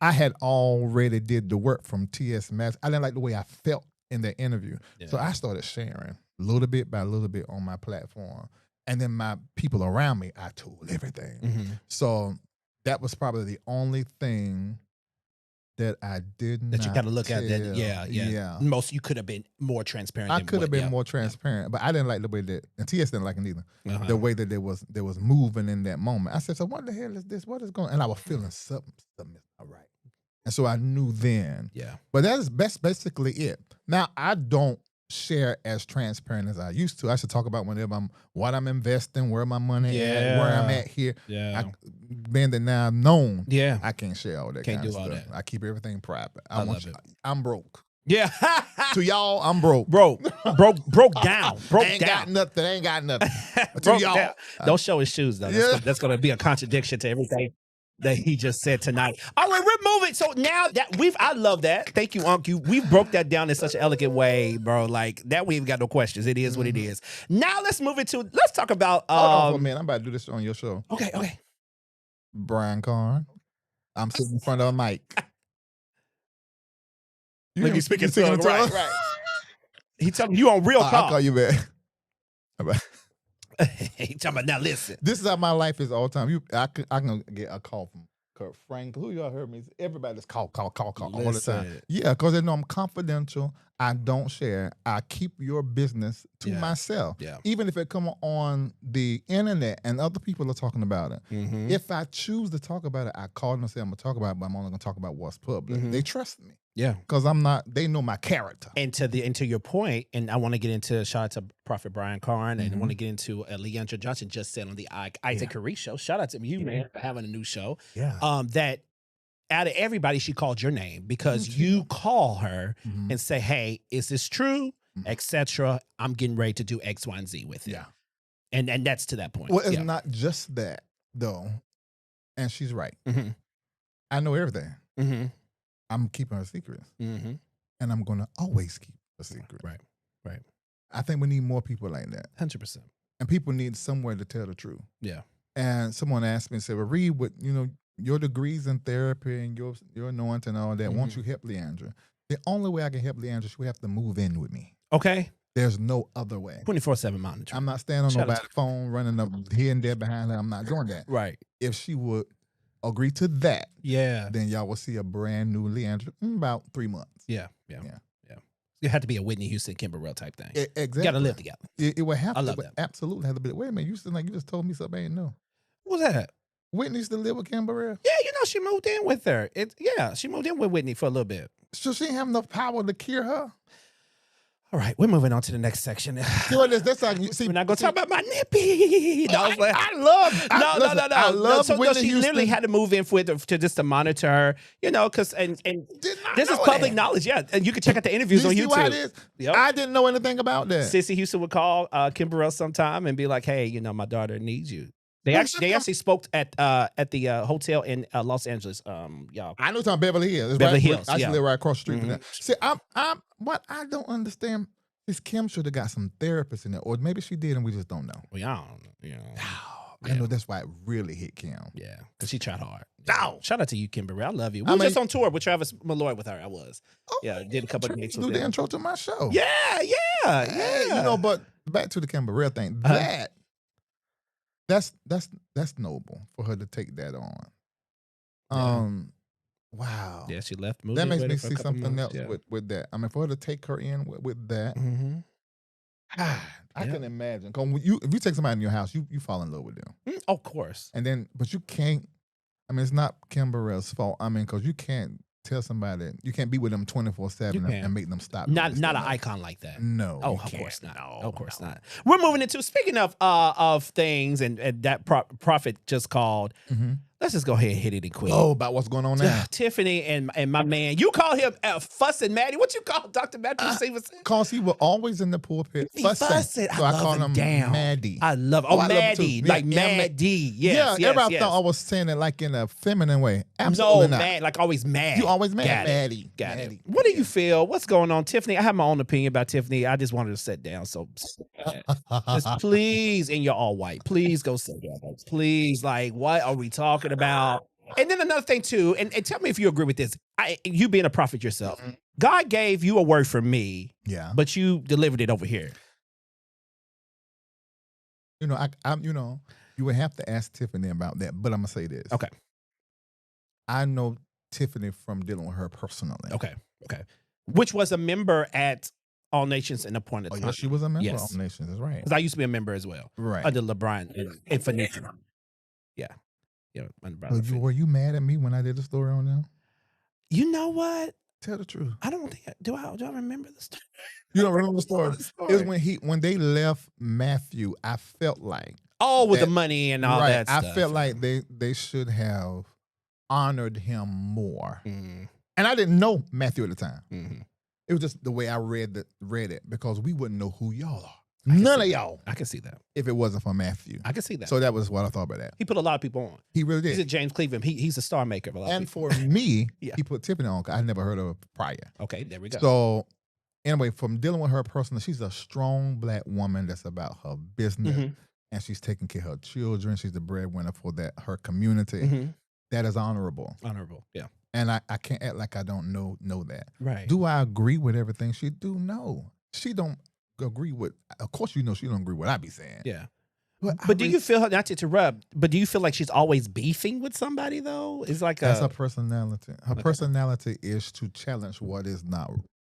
I had already did the work from T.S. Madison. I didn't like the way I felt in the interview. So I started sharing little bit by little bit on my platform. And then my people around me, I told everything. So that was probably the only thing that I did not that you got to look tell. at that. Most you could have been more transparent. I could have been more transparent, but I didn't like the way that, and TS didn't like it either. The way that there was moving in that moment. I said, so what the hell is this? What is going on? And I was feeling something all right. And so I knew then. But that's basically it. Now, I don't share as transparent as I used to. I should talk about what I'm investing, where my money at, where I'm at here. Being that now I'm known, I can't share all that. Can't do all that. I keep everything private. I love it. I'm broke. To y'all, I'm broke. Broke down. Ain't got nothing. To y'all. Don't show his shoes though. That's going to be a contradiction to everything that he just said tonight. All right, we're moving. So now that I love that. Thank you, Unc. We broke that down in such an elegant way, bro. Like that, we ain't got no questions. It is what it is. Now let's talk about. Hold on for a minute. I'm about to do this on your show. Okay. Brian Karn. I'm sitting in front of a mic. You speaking to him, right. He telling you on real talk. I'll call you back. He talking about, now listen. This is how my life is all the time. I can get a call from Kurt Frank. Who y'all heard me? Everybody's call all the time. Yeah, because they know I'm confidential. I don't share. I keep your business to myself. Even if it come on the internet and other people are talking about it. If I choose to talk about it, I call them and say I'm going to talk about it, but I'm only going to talk about what's public. They trust me. Because they know my character. And to your point, and I want to get into, shout out to Prophet Brian Karn, and I want to get into Leandra Johnson just said on the Isaac Curry show. Shout out to you, man, for having a new show. That out of everybody, she called your name because you call her and say, hey, is this true? Etc. I'm getting ready to do X, Y, and Z with it. And that's to that point. Well, it's not just that, though. And she's right. I know everything. I'm keeping her secret. And I'm going to always keep a secret. Right. I think we need more people like that. 100%. And people need somewhere to tell the truth. And someone asked me and said, well, Reid, what, your degrees in therapy and your anointing and all that, won't you help Leandra? The only way I can help Leandra, she would have to move in with me. Okay. There's no other way. 24/7 monitoring. I'm not standing on nobody's phone, running up here and there behind her. I'm not doing that. Right. If she would agree to that, then y'all will see a brand new Leandra in about 3 months. Yeah. It had to be a Whitney Houston, Kim Burrell type thing. Exactly. You got to live together. It would have I to. love that. Absolutely have to be. Wait a minute, you just told me something I didn't know. What was that? Whitney used to live with Kim Burrell? Yeah, she moved in with her. She moved in with Whitney for a little bit. So she didn't have enough power to cure her? All right, we're moving on to the next section. See what that's like. See, we're not gonna talk about my nippy. No, I love So Whitney she Houston. literally had to move in to just to monitor her, because and this is public knowledge. Yeah, and you can check out the interviews on YouTube. Why it is? Yep. I didn't know anything about that. Sissy Houston would call Kim Burrell sometime and be like, "Hey, my daughter needs you." They actually spoke at the hotel in Los Angeles. Y'all. I know it's on Beverly Hills. Beverly Hills. I live right across the street from that. See, what I don't understand is Kim should have got some therapists in there, or maybe she did and we just don't know. Well, y'all don't know. I know that's why it really hit Kim. Yeah, because she tried hard. Shout out to you, Kim Burrell. I love you. We were just on tour with Travis Malloy with her. I was. Did a couple of dates with do the intro to my show. Yeah. But back to the Kim Burrell thing. That's noble for her to take that on. Wow. Yeah, she left. That makes me see something else with that. I mean, for her to take her in with that, I can imagine. Cause if you take somebody in your house, you fall in love with them. Of course. And then, but you can't. I mean, it's not Kim Burrell's fault. I mean, because you can't tell somebody you can't be with them 24/7 and make them stop. Not an icon like that. No. Oh, of course not. Of course not. We're moving into speaking of things and that prophet just called. Let's just go ahead and hit it and quit. Oh, about what's going on now? Tiffany and my man. You call him fussing Maddie. What you call Dr. Matthew Stevenson? Because he was always in the pulpit fussing. So I call him Maddie. I love Maddie. Like Maddie. Yes, everybody thought I was saying it like in a feminine way. Absolutely not. Mad, like always mad. You always mad. Maddie. Got it. What do you feel? What's going on, Tiffany? I have my own opinion about Tiffany. I just wanted to sit down. So just please, and you're all white. Please go sit down. Please, like, what are we talking about? And then another thing too, and tell me if you agree with this. You being a prophet yourself, God gave you a word for me, but you delivered it over here. I'm you would have to ask Tiffany about that, but I'm gonna say this. Okay. I know Tiffany from dealing with her personally. Okay. Which was a member at All Nations in a point of time. Oh, yes, she was a member of All Nations. That's right. Because I used to be a member as well. Right. Under LeBron and Phoenicia. Yeah. Were you mad at me when I did the story on them? You know what? Tell the truth. I don't think do I remember the story? You don't remember the story? It was when they left Matthew. I felt like with the money and all that stuff. I felt like they should have honored him more. And I didn't know Matthew at the time. It was just the way I read it because we wouldn't know who y'all are. None of y'all. I can see that. If it wasn't for Matthew. I can see that. So that was what I thought about that. He put a lot of people on. He really did. He's at James Cleveland. He's a star maker of a lot of people. And for me, he put Tiffany on because I never heard of her prior. Okay, there we go. So anyway, from dealing with her personally, she's a strong black woman that's about her business. And she's taking care of her children. She's the breadwinner for her community. That is honorable. Honorable, yeah. And I can't act like I don't know that. Right. Do I agree with everything she do? No. She don't agree with, of course she don't agree with what I be saying. Yeah. But do you feel, not to interrupt, but do you feel like she's always beefing with somebody though? It's like that's her personality. Her personality is to challenge what is not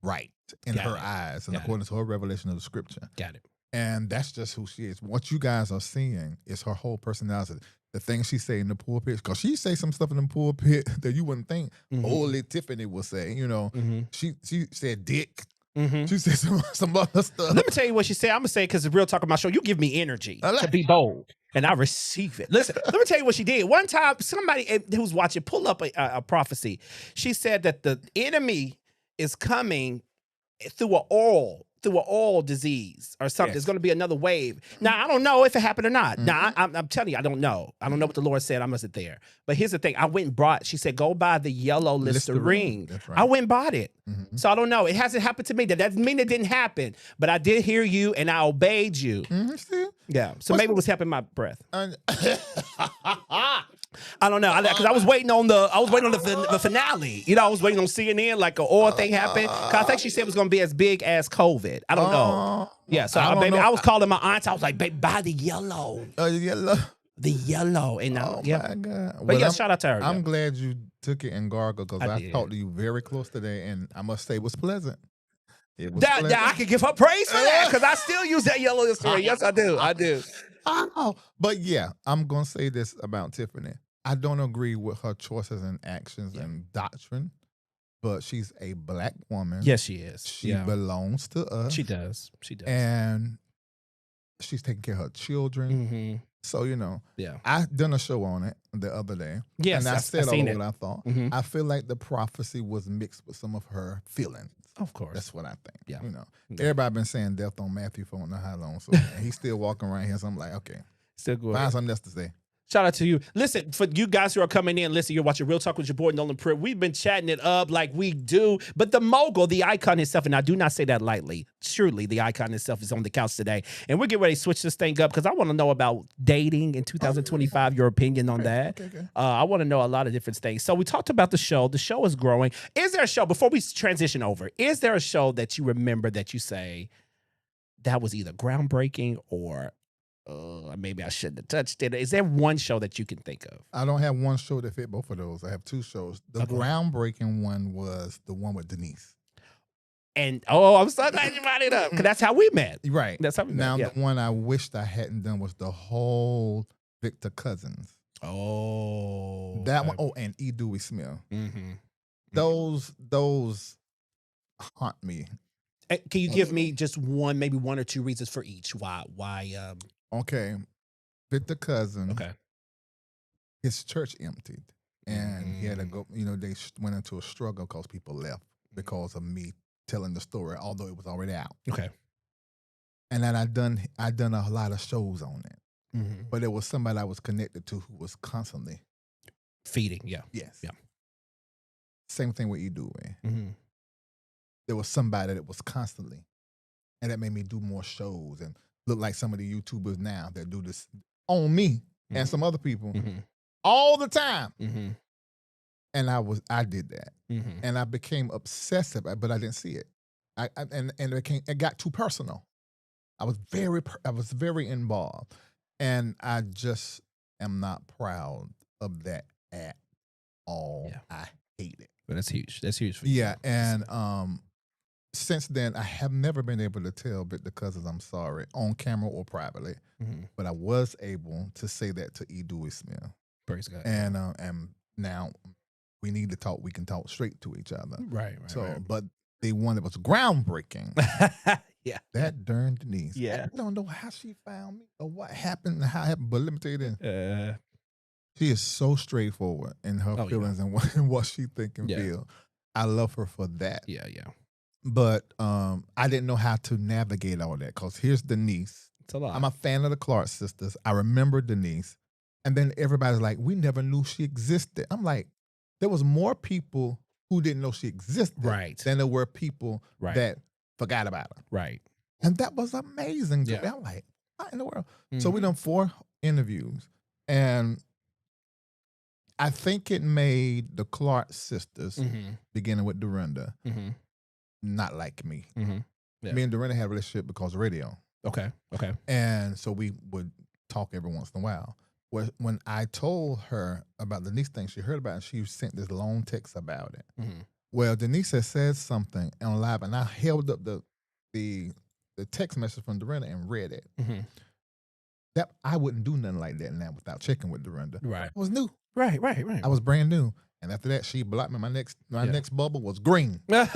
right in her eyes and according to her revelation of the scripture. Got it. And that's just who she is. What you guys are seeing is her whole personality. The things she say in the pulpit, because she say some stuff in the pulpit that you wouldn't think only Tiffany would say. She said dick. She said some other stuff. Let me tell you what she said. I'm gonna say because it's real talk about show. You give me energy to be bold, and I receive it. Listen, let me tell you what she did. One time, somebody who was watching pull up a prophecy. She said that the enemy is coming through an oral disease or something. There's going to be another wave. Now, I don't know if it happened or not. Now, I'm telling you, I don't know. I don't know what the Lord said. I wasn't there. But here's the thing. I went and bought, she said, go buy the yellow Listerine. That's right. I went and bought it. So I don't know. It hasn't happened to me. That doesn't mean it didn't happen. But I did hear you and I obeyed you. Yeah. So maybe it was helping my breath. I don't know, because I was waiting on the finale. I was waiting on CNN, like an oil thing happened. Cause I think she said it was gonna be as big as COVID. I don't know. Yeah, so I was calling my aunts. I was like, baby, buy the yellow. Yellow. The yellow. And oh my God. But yeah, shout out to her. I'm glad you took it and gargled because I talked to you very close today, and I must say it was pleasant. It was pleasant. I can give her praise for that because I still use that yellow Listerine. Yes, I do. I do. Oh, but yeah, I'm going to say this about Tiffany. I don't agree with her choices and actions and doctrine, but she's a Black woman. Yes, she is. She belongs to us. She does. She does. And she's taking care of her children. Mm-hmm. So, I done a show on it the other day. Yes, and I said all what I thought. Mm-hmm. I feel like the prophecy was mixed with some of her feelings. Of course. That's what I think. Yeah. Everybody been saying death on Matthew for I don't know how long. So he's still walking around here. So I'm like, okay. Still good. Find something else to say. Shout out to you. Listen, for you guys who are coming in, listen, you're watching Real Talk with your boy, Noland Pruitt. We've been chatting it up like we do, but the mogul, the icon himself, and I do not say that lightly, surely the icon himself is on the couch today. And we're getting ready to switch this thing up because I want to know about dating in 2025, your opinion on that. Okay. I want to know a lot of different things. So we talked about the show. The show is growing. Is there a show, before we transition over, is there a show that you remember that you say that was either groundbreaking or maybe I shouldn't have touched it? Is there one show that you can think of? I don't have one show that fit both of those. I have two shows. The groundbreaking one was the one with Denise. And I'm so glad you brought it up because that's how we met. Right. That's how we met. Now, the one I wished I hadn't done was the whole Victor Cousins. Oh. That one. Oh, and E. Dewey Smith. Mm-hmm. Those haunt me. Can you give me just maybe one or two reasons for each? Why? Okay. Victor Cousin. Okay. His church emptied. And he had to go, they went into a struggle because people left because of me telling the story, although it was already out. Okay. And then I done a lot of shows on it. Mm-hmm. But there was somebody I was connected to who was constantly feeding. Yeah. Yes. Yeah. Same thing with E. Dewey. Mm-hmm. There was somebody that was constantly, and that made me do more shows and look like some of the YouTubers now that do this on me and some other people all the time. Mm-hmm. And I did that, and I became obsessive, but I didn't see it. It got too personal. I was very involved, and I just am not proud of that at all. Yeah. I hate it. But that's huge. That's huge for you. Yeah, and since then, I have never been able to tell Victor Cousins I'm sorry on camera or privately, but I was able to say that to E. Dewey Smith. Praise God. And now we need to talk. We can talk straight to each other. Right. So, but the one that was groundbreaking, yeah, that darn Denise. Yeah, I don't know how she found me or what happened, and how it happened. But let me tell you this: she is so straightforward in her feelings and what she think and feel. I love her for that. Yeah. But I didn't know how to navigate all that because here's Denise. It's a lot. I'm a fan of the Clark sisters. I remember Denise. And then everybody's like, we never knew she existed. I'm like, there was more people who didn't know she existed than there were people that forgot about her. Right. And that was amazing to me. I'm like, what in the world? So we done 4 interviews. And I think it made the Clark sisters, beginning with Dorinda, not like me. Yeah. Me and Dorinda had a relationship because of radio. Okay. And so we would talk every once in a while. When I told her about the Denise thing, she heard about it, and she sent this long text about it. Well, Denise had said something on live, and I held up the text message from Dorinda and read it. That I wouldn't do nothing like that now without checking with Dorinda. Right. I was new. Right. I was brand new. And after that, she blocked me. My next bubble was green. right.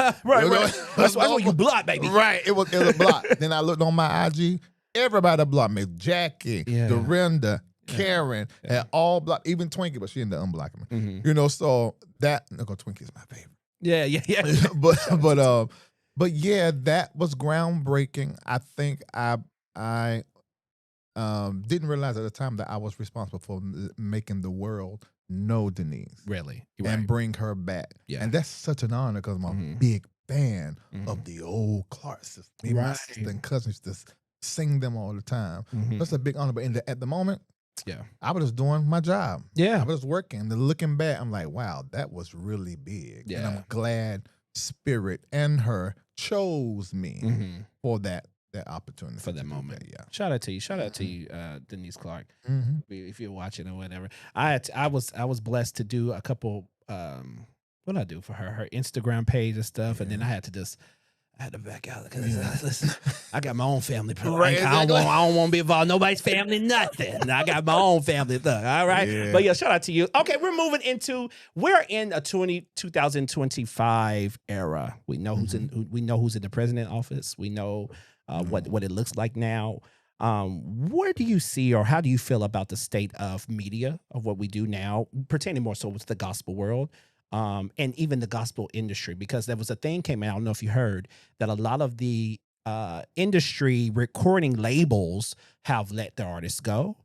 That's what you block, baby. Right. It was a block. Then I looked on my IG. Everybody blocked me. Jackie, Dorinda, Karen, had all blocked. Even Twinkie, but she ended up unblocking me. So that Twinkie is my favorite. Yeah. but yeah, that was groundbreaking. I think I didn't realize at the time that I was responsible for making the world know Denise. Really? And bring her back. Yeah. And that's such an honor because I'm a big fan of the old Clark sisters. My sister and cousins just sing them all the time. That's a big honor. But at the moment, I was just doing my job. Yeah. I was working. And looking back, I'm like, wow, that was really big. Yeah. And I'm glad Spirit and her chose me for that that opportunity for that moment. Yeah. Shout out to you. Shout out to you, Denise Clark. If you're watching or whatever. I was blessed to do a couple what I do for her Instagram page and stuff, and then I had to back out because listen, I got my own family. Right, I don't want to be involved. Nobody's family, nothing. I got my own family thing. All right. Yeah. But yeah, shout out to you. Okay, we're in a 2025 era. We know who's in the president office. We know what it looks like now. Where do you see, or how do you feel about the state of media, of what we do now, pertaining more so to the gospel world? And even the gospel industry, because there was a thing came out, I don't know if you heard, that a lot of the industry recording labels have let their artists go.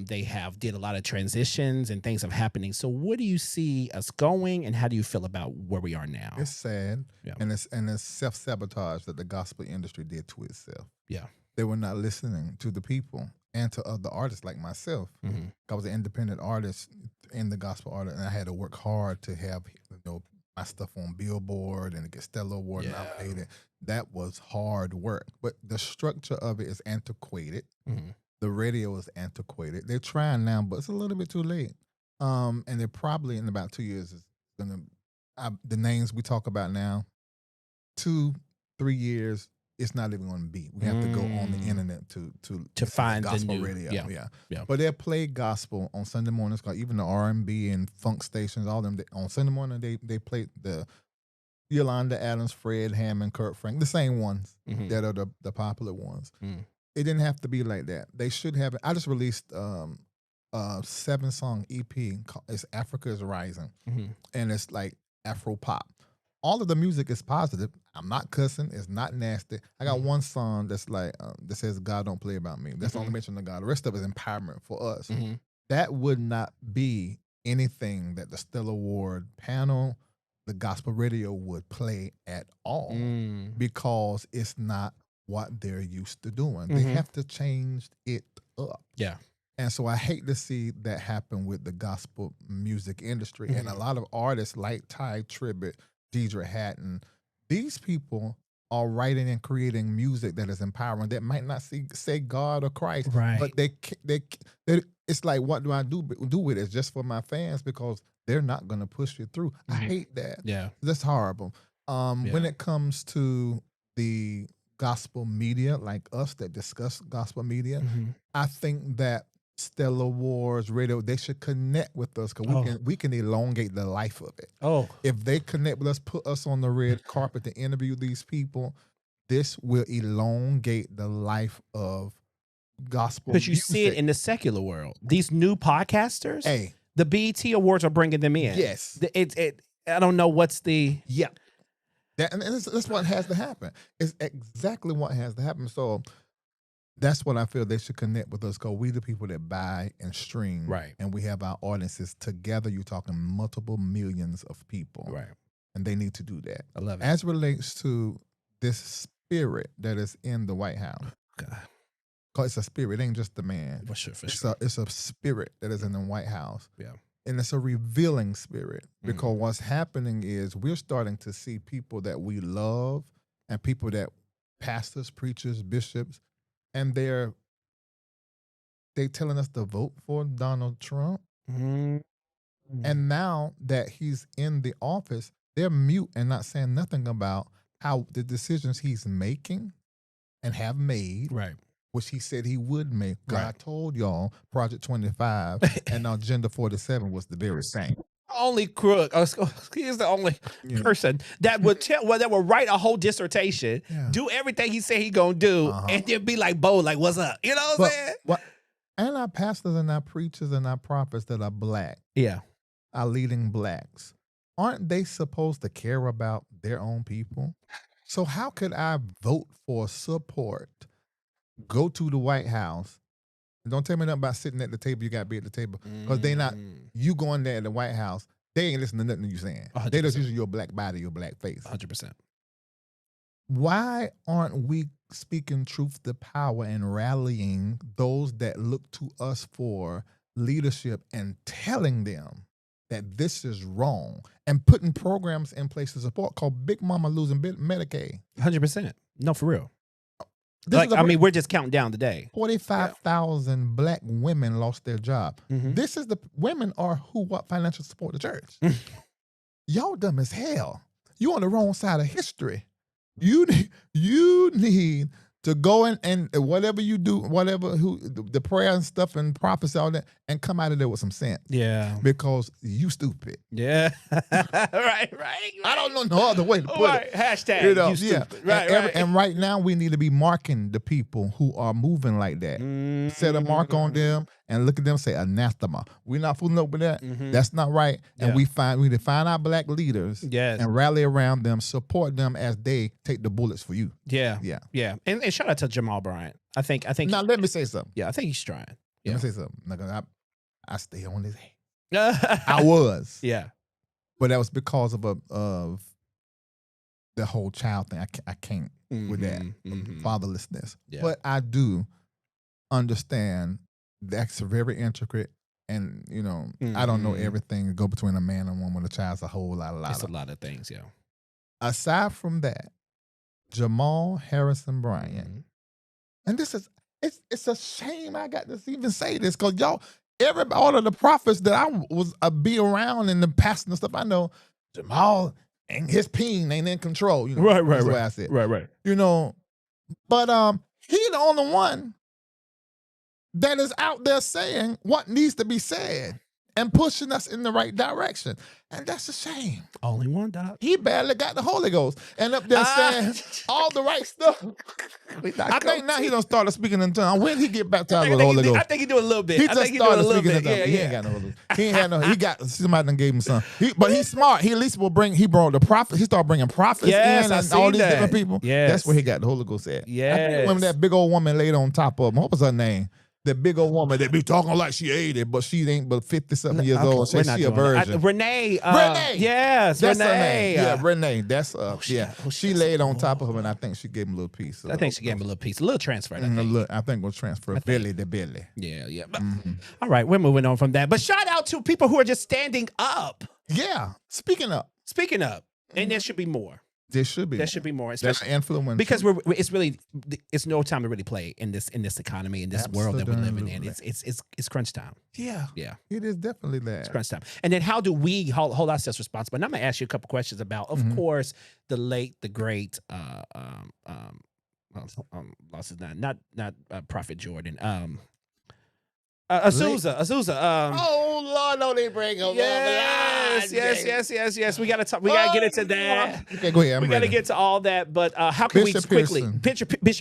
They have did a lot of transitions and things are happening. So where do you see us going, and how do you feel about where we are now? It's sad, and it's self-sabotage that the gospel industry did to itself. Yeah. They were not listening to the people and to other artists like myself. I was an independent artist in the gospel art, and I had to work hard to have my stuff on Billboard and to get Stellar Award nominated. That was hard work, but the structure of it is antiquated. The radio is antiquated. They're trying now, but it's a little bit too late. And they're probably in about 2 years is gonna the names we talk about now. 2-3 years. It's not even going to be. We have to go on the internet to find gospel the new radio. Yeah. But they'll play gospel on Sunday mornings. Even the R&B and funk stations, all them on Sunday morning they play the Yolanda Adams, Fred Hammond, Kurt Frank, the same ones that are the popular ones. It didn't have to be like that. They should have it. I just released a 7-song EP. It's Africa is Rising, and it's like Afro pop. All of the music is positive. I'm not cussing. It's not nasty. I got one song that's like that says God don't play about me. That's the only mention of God. The rest of it is empowerment for us. That would not be anything that the Stellar Award panel, the gospel radio would play at all because it's not what they're used to doing. They have to change it up. Yeah. And so I hate to see that happen with the gospel music industry. And a lot of artists like Ty Tribbett, Deidre Hatton, these people are writing and creating music that is empowering, that might not say God or Christ, but they it's like, what do I do with it? It's just for my fans because they're not going to push it through. I hate that. Yeah, that's horrible. When it comes to the gospel media, like us that discuss gospel media, I think that Stellar Awards radio, they should connect with us because we can elongate the life of it. If they connect with us, put us on the red carpet to interview these people, this will elongate the life of gospel music. Because you see it in the secular world. These new podcasters, the BET Awards are bringing them in. Yes. I don't know what's the... Yeah. And that's what has to happen. It's exactly what has to happen. So that's what I feel they should connect with us because we the people that buy and stream. Right. And we have our audiences together. You're talking multiple millions of people. Right. And they need to do that. I love it. As relates to this spirit that is in the White House. God. Because it's a spirit. It ain't just the man. For sure. It's a spirit that is in the White House. Yeah. And it's a revealing spirit because what's happening is we're starting to see people that we love and people that pastors, preachers, bishops, and they're telling us to vote for Donald Trump. And now that he's in the office, they're mute and not saying nothing about how the decisions he's making and have made, which he said he would make. God told y'all Project 25 and Agenda 47 was the very same. Only crook. He is the only person that would that would write a whole dissertation, do everything he said he gonna do, and then be like, "Bo, like, what's up?" You know what I'm saying? And our pastors and our preachers and our prophets that are black, our leading blacks, aren't they supposed to care about their own people? So how could I vote for support? Go to the White House. Don't tell me nothing about sitting at the table. You got to be at the table. Because they not, you going there at the White House, they ain't listening to nothing you saying. 100%. They just using your black body, your black face. 100%. Why aren't we speaking truth to power and rallying those that look to us for leadership and telling them that this is wrong and putting programs in place to support called Big Mama Losing Medicaid? 100%. No, for real. we're just counting down the day. 45,000 black women lost their job. This is the women are who financially support the church. Y'all dumb as hell. You on the wrong side of history. You need to go in and whatever you do, the prayer and stuff and prophecy, all that, and come out of there with some sense. Yeah. Because you stupid. Yeah. right. I don't know no other way to put it. Hashtag you stupid. Right. And right now we need to be marking the people who are moving like that. Set a mark on them and look at them and say anathema. We're not fooling up with that. That's not right. And we need to find our black leaders and rally around them, support them as they take the bullets for you. Yeah. And shout out to Jamal Bryant. I think. Now let me say something. Yeah, I think he's trying. Yeah. Let me say something. Like, I stay on his head. I was. Yeah. But that was because of the whole child thing. I can't with that fatherlessness. Yeah. But I do understand that's very intricate, and I don't know everything go between a man and woman. A child's a whole lot. It's a lot of things. Yeah. Aside from that, Jamal Harrison Bryant, and this is it's a shame I got to even say this because y'all. All of the prophets that I was be around in the past and stuff, I know Jamal and his peen ain't in control. Right. That's what I said. Right. But he the only one that is out there saying what needs to be said and pushing us in the right direction. And that's a shame. Only one, Doc. He barely got the Holy Ghost and up there saying all the right stuff. I think now he done started speaking in tongues. When he get baptized with the Holy Ghost? I think he do a little bit. He just started speaking in tongues. He ain't got no Holy Ghost. He ain't had no. He got somebody done gave him some. But he's smart. He at least will bring. He brought the prophet. He started bringing prophets in and all these different people. Yes. That's where he got the Holy Ghost at. Yes. When that big old woman laid on top of him. What was her name? The big old woman that be talking like she 80, but she ain't but 50-something years old. She a virgin. Renee. Renee. Yes, that's Renee. Her name. Yeah, Renee. That's she laid on top of him, and I think she gave him a little piece. I think she gave him a little piece, a little transfer. I think we'll transfer belly to belly. Yeah. But, all right, we're moving on from that. But shout out to people who are just standing up. Yeah, speaking up, and there should be more. There should be more, especially influence, because it's no time to really play in this economy, in this world that we're living in. It's crunch time. Yeah, it is definitely that. It's crunch time. And then how do we hold ourselves responsible? And I'm gonna ask you a couple questions about, of course, the great lost his name, not Prophet Jordan. Azusa. Oh Lord, no, they bring him. Yes. We gotta talk. We gotta get into that. Okay, go ahead. We gotta get to all that. But how can Bishop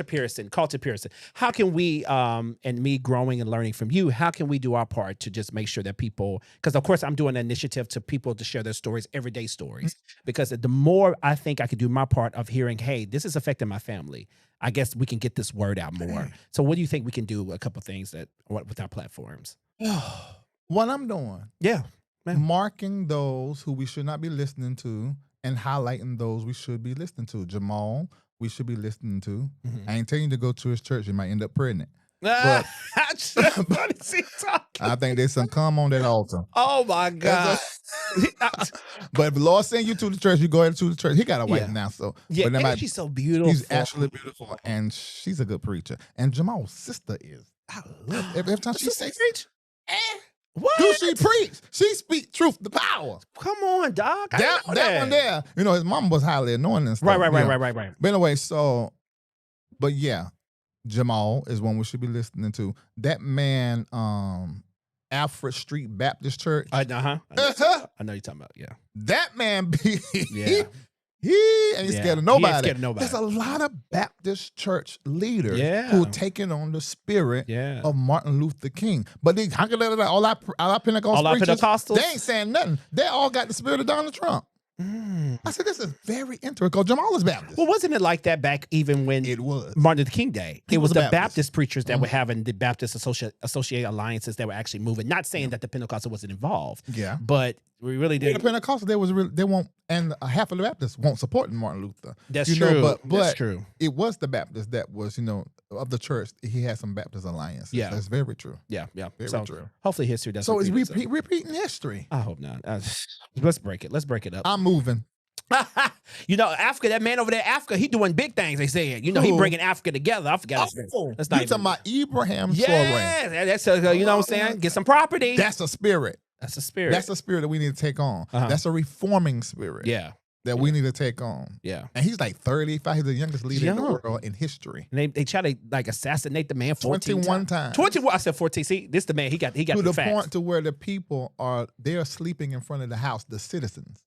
Pearson, Carlton Pearson? How can we, and me growing and learning from you, how can we do our part to just make sure that people? Because of course I'm doing an initiative to people to share their stories, everyday stories. Because the more I think I can do my part of hearing, hey, this is affecting my family, I guess we can get this word out more. So what do you think we can do? A couple things with our platforms. What I'm doing. Yeah. Man. Marking those who we should not be listening to and highlighting those we should be listening to. Jamal, we should be listening to. I ain't telling you to go to his church. You might end up pregnant. But I think there's some come on that altar. Oh my God. But if the Lord send you to the church, you go into the church. He got a wife now, so and she's so beautiful. She's actually beautiful, and she's a good preacher. And Jamal's sister is. I love every time she says, what? Do she preach? She speak truth to power. Come on, dog. That one there. His mom was highly anointed and stuff. Right. But anyway, but yeah, Jamal is one we should be listening to. That man, Alfred Street Baptist Church. I know you're talking about. Yeah. That man he ain't scared of nobody. There's a lot of Baptist church leaders who are taking on the spirit of Martin Luther King. But they all our Pentecostals, they ain't saying nothing. They all got the spirit of Donald Trump. I said, this is very interesting because Jamal is Baptist. Well, wasn't it like that back even when it was Martin Luther King Day? It was the Baptist preachers that were having the Baptist associated alliances that were actually moving. Not saying that the Pentecostal wasn't involved. Yeah. But we really did. The Pentecostal, they won't, and half of the Baptists won't support Martin Luther. That's true. But that's true. It was the Baptist that was, of the church. He had some Baptist alliances. Yeah. That's very true. Yeah. Very true. Hopefully history doesn't. So it's repeating history. I hope not. Let's break it. Let's break it up. I'm moving. You know, Africa, that man over there, Africa, he doing big things, they said. You know, he bringing Africa together. I forgot his name. That's not talking about Ibrahim Traore. That's a, you know what I'm saying? Get some property. That's a spirit. That's a spirit. That's a spirit that we need to take on. That's a reforming spirit. Yeah. That we need to take on. Yeah. And he's like 35. He's the youngest leader in the world in history. And they try to like assassinate the man 21 times. 21. I said 14. See, this the man. He got to the point to where the people they're sleeping in front of the house, the citizens.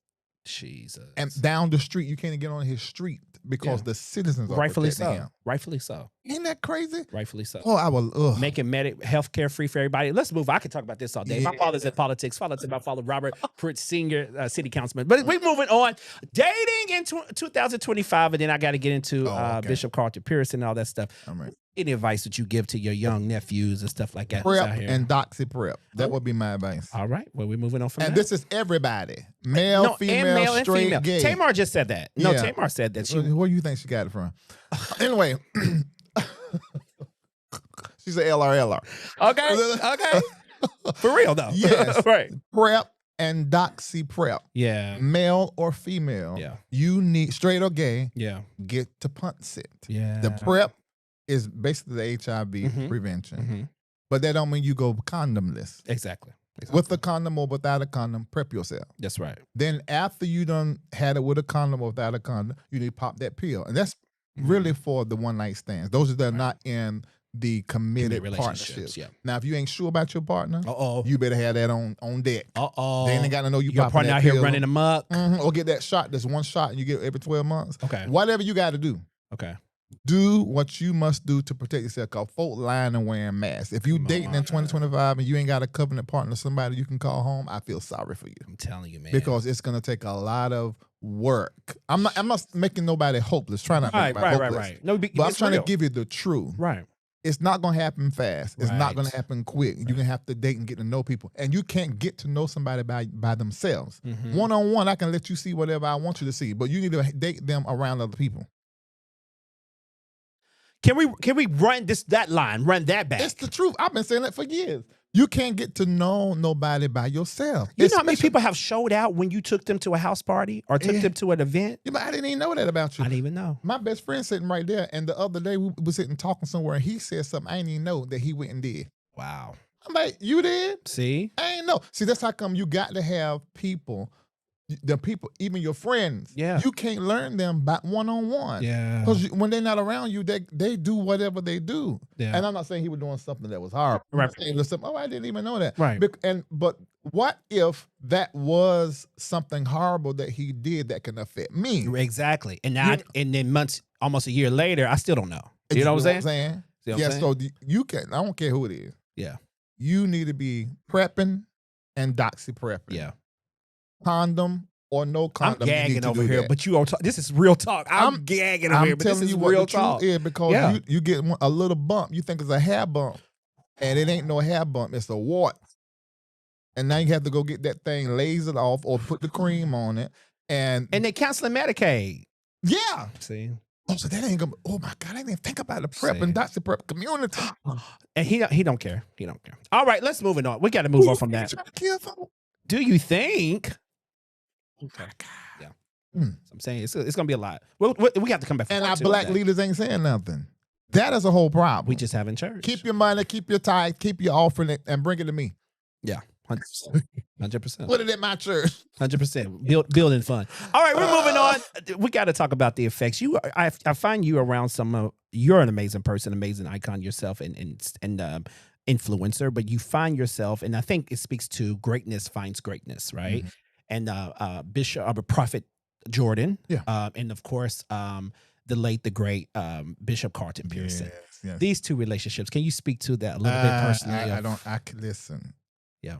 Jesus. And down the street, you can't get on his street because the citizens are rightfully so. him. Rightfully so. Ain't that crazy? Rightfully so. Oh, I will making healthcare free for everybody. Let's move. I could talk about this all day. Yeah. My father's in politics. My father, Robert Pruitt, Senior City Councilman. But we're moving on. Dating in 2025, and then I got to get into Bishop Carlton Pearson and all that stuff. All right. Any advice that you give to your young nephews and stuff like that? Prep and doxy prep. That would be my advice. All right. Well, we're moving on from that. And this is everybody. Male, female, straight, gay. Tamar just said that. No, Tamar said that. Where do you think she got it from? Anyway. She's an LR. Okay. For real, though. Yes. Right. Prep and doxy prep. Yeah. Male or female. Yeah. You need, straight or gay. Yeah. Get to punch it. Yeah. The prep is basically the HIV prevention. But that don't mean you go condomless. Exactly. With a condom or without a condom, prep yourself. That's right. Then after you done had it with a condom or without a condom, you need to pop that pill. And that's really for the one-night stands. Those that are not in the committed partnerships. Yeah. Now, if you ain't sure about your partner, you better have that on deck. They ain't got to know you your partner out here running amok. Or get that shot. That's one shot and you get it every 12 months. Okay. Whatever you got to do. Okay. Do what you must do to protect yourself. Cause folk lying and wearing masks. If you dating in 2025 and you ain't got a covenant partner, somebody you can call home, I feel sorry for you. I'm telling you, man. Because it's gonna take a lot of work. I'm not making nobody hopeless. Trying to make hopeless. Right. No, but I'm trying to give you the truth. Right. It's not gonna happen fast. It's not gonna happen quick. You're gonna have to date and get to know people, and you can't get to know somebody by themselves. One-on-one, I can let you see whatever I want you to see, but you need to date them around other people. Can we run that line, run that back? It's the truth. I've been saying that for years. You can't get to know nobody by yourself. You know how many people have showed out when you took them to a house party or took them to an event? Yeah, but I didn't even know that about you. I didn't even know. My best friend sitting right there, and the other day we were sitting talking somewhere, and he said something I didn't even know that he went and did. Wow. I'm like, you did? See? I ain't know. See, that's how come you got to have people. The people, even your friends, you can't learn them by one-on-one. Yeah. Because when they're not around you, they do whatever they do. Yeah. And I'm not saying he was doing something that was horrible. Right. I didn't even know that. Right. But what if that was something horrible that he did that can affect me? Exactly. And now, and then months, almost a year later, I still don't know. You know what I'm saying? So you can. I don't care who it is. Yeah. You need to be prepping and doxy prepping. Yeah. Condom or no condom. I'm gagging over here, but you all this is real talk. I'm gagging over here, but this is real talk. Yeah, because you get a little bump. You think it's a hair bump, and it ain't no hair bump. It's a wart. And now you have to go get that thing lasered off or put the cream on it. And they canceling Medicaid. Yeah. See. Oh, so that ain't gonna. Oh my God! I didn't even think about the prep and doxy prep community. And he don't care. He don't care. All right, let's move on. We got to move on from that. Do you think? Okay. Yeah. I'm saying it's gonna be a lot. We have to come back. And our black leaders ain't saying nothing. That is a whole problem. We just having church. Keep your money, keep your tithe, keep your offering, and bring it to me. Yeah. 100%. Put it at my church. 100%. Building fun. All right, we're moving on. We got to talk about the effects. I find you around you're an amazing person, amazing icon yourself, and influencer. But you find yourself, and I think it speaks to greatness finds greatness, right? And Prophet Jordan, and of course the late the great Bishop Carlton Pearson. Yes. These two relationships. Can you speak to that a little bit personally? I can listen. Yeah.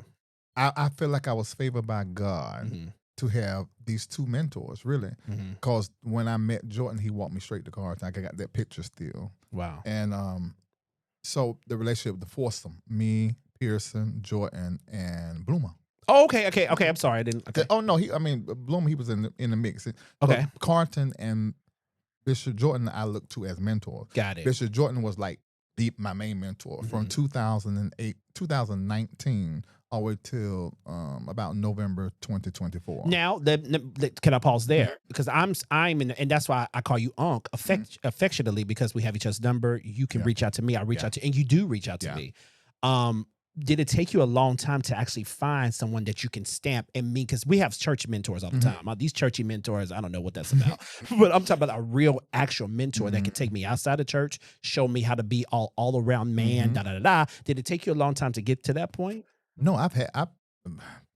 I feel like I was favored by God to have these two mentors, really. Because when I met Jordan, he walked me straight to Carlton. I got that picture still. Wow. And so the relationship, the foursome, me, Pearson, Jordan, and Bloomer. Oh, okay. I'm sorry, I didn't. Okay. Oh no, Bloomer, he was in the mix. Okay. But Carlton and Bishop Jordan, I look to as mentors. Got it. Bishop Jordan was like my main mentor from 2008, 2019 all the way till about November 2024. Now, can I pause there? Because I'm in, and that's why I call you Unc affectionately, because we have each other's number. You can reach out to me. I reach out to, and you do reach out to me. Did it take you a long time to actually find someone that you can stamp and meet? Because we have church mentors all the time. These churchy mentors, I don't know what that's about, but I'm talking about a real, actual mentor that can take me outside the church, show me how to be all around man. Did it take you a long time to get to that point? No, I've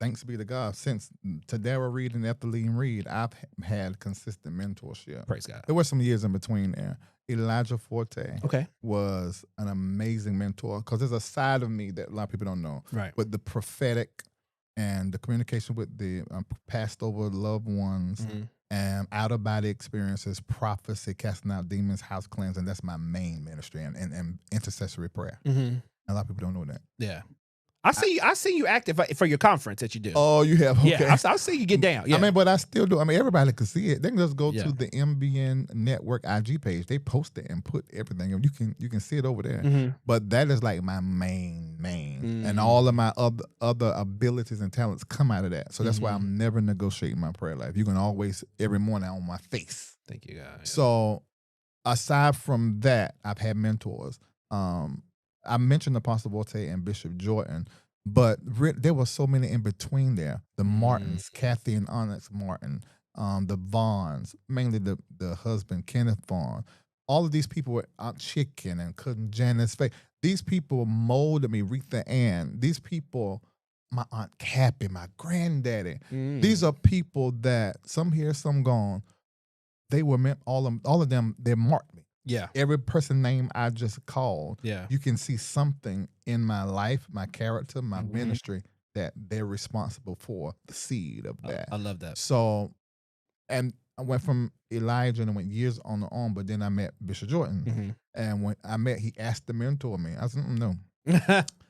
thanks be to God, since Tadara Reid and Ethelene Reid, I've had consistent mentorship. Praise God. There were some years in between there. Elijah Forte was an amazing mentor, because there's a side of me that a lot of people don't know. Right. But the prophetic and the communication with the passed over loved ones and out-of-body experiences, prophecy, casting out demons, house cleansing, that's my main ministry, and intercessory prayer. A lot of people don't know that. Yeah. I see you active for your conference that you do. Oh, you have? Okay. Yeah, I see you get down. Yeah. I mean, but I still do. I mean, everybody can see it. They can just go to the MBN Network IG page. They post it and put everything. You can see it over there. But that is like my main, and all of my other abilities and talents come out of that. So that's why I'm never negotiating my prayer life. You can always every morning on my face. Thank you, guys. So aside from that, I've had mentors. I mentioned Apostle Forte and Bishop Jordan, but there were so many in between there. The Martins, Kathy and Onyx Martin, the Vaughns, mainly the husband, Kenneth Vaughn. All of these people were Aunt Chicken and Cousin Janice Faye. These people molded me, Retha Ann. These people, my Aunt Cappy, my granddaddy. These are people that, some here, some gone, they were meant, all of them, they marked me. Yeah. Every person name I just called, yeah, you can see something in my life, my character, my ministry that they're responsible for, the seed of that. I love that. So, and I went from Elijah and went years on, but then I met Bishop Jordan. And when I met, he asked to mentor me. I said, no.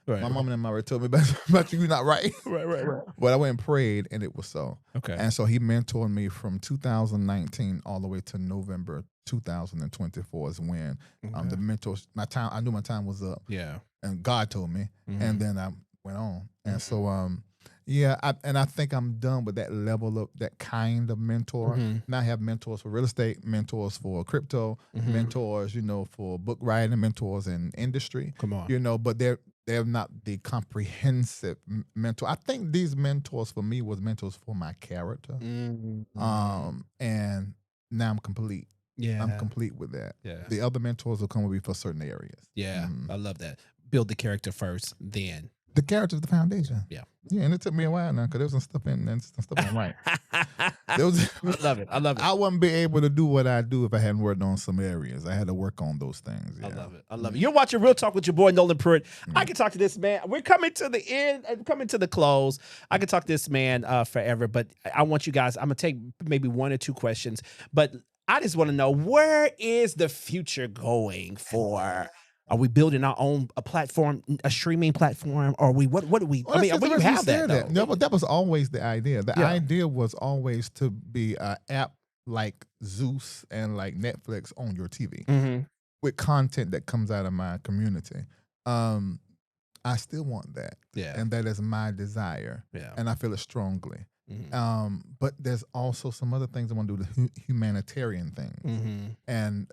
Right. My mom and them already told me about you, you're not right. Right. But I went and prayed, and it was so. Okay. And so he mentored me from 2019 all the way to November 2024 is when the mentors, I knew my time was up. Yeah. And God told me. And then I went on. And so, I think I'm done with that level of that kind of mentor. Now I have mentors for real estate, mentors for crypto, mentors, for book writing, mentors in industry. Come on. But they're not the comprehensive mentor. I think these mentors for me was mentors for my character. And now I'm complete. Yeah. I'm complete with that. Yeah. The other mentors will come with me for certain areas. Yeah. I love that. Build the character first, then. The character is the foundation. Yeah. Yeah, and it took me a while now because there was some stuff in and some stuff on right. I love it. I wouldn't be able to do what I do if I hadn't worked on some areas. I had to work on those things. Yeah. I love it. You're watching Real Talk with your boy Noland Pruitt. I can talk to this man. We're coming to the end, coming to the close. I can talk to this man forever, but I want you guys, I'm going to take maybe one or two questions, but I just want to know, where is the future going for? Are we building our own platform, a streaming platform? Or what do we? Well, we have that. No, but that was always the idea. The idea was always to be an app like Zeus and like Netflix on your TV with content that comes out of my community. I still want that, and that is my desire, and I feel it strongly. But there's also some other things I want to do, the humanitarian things, and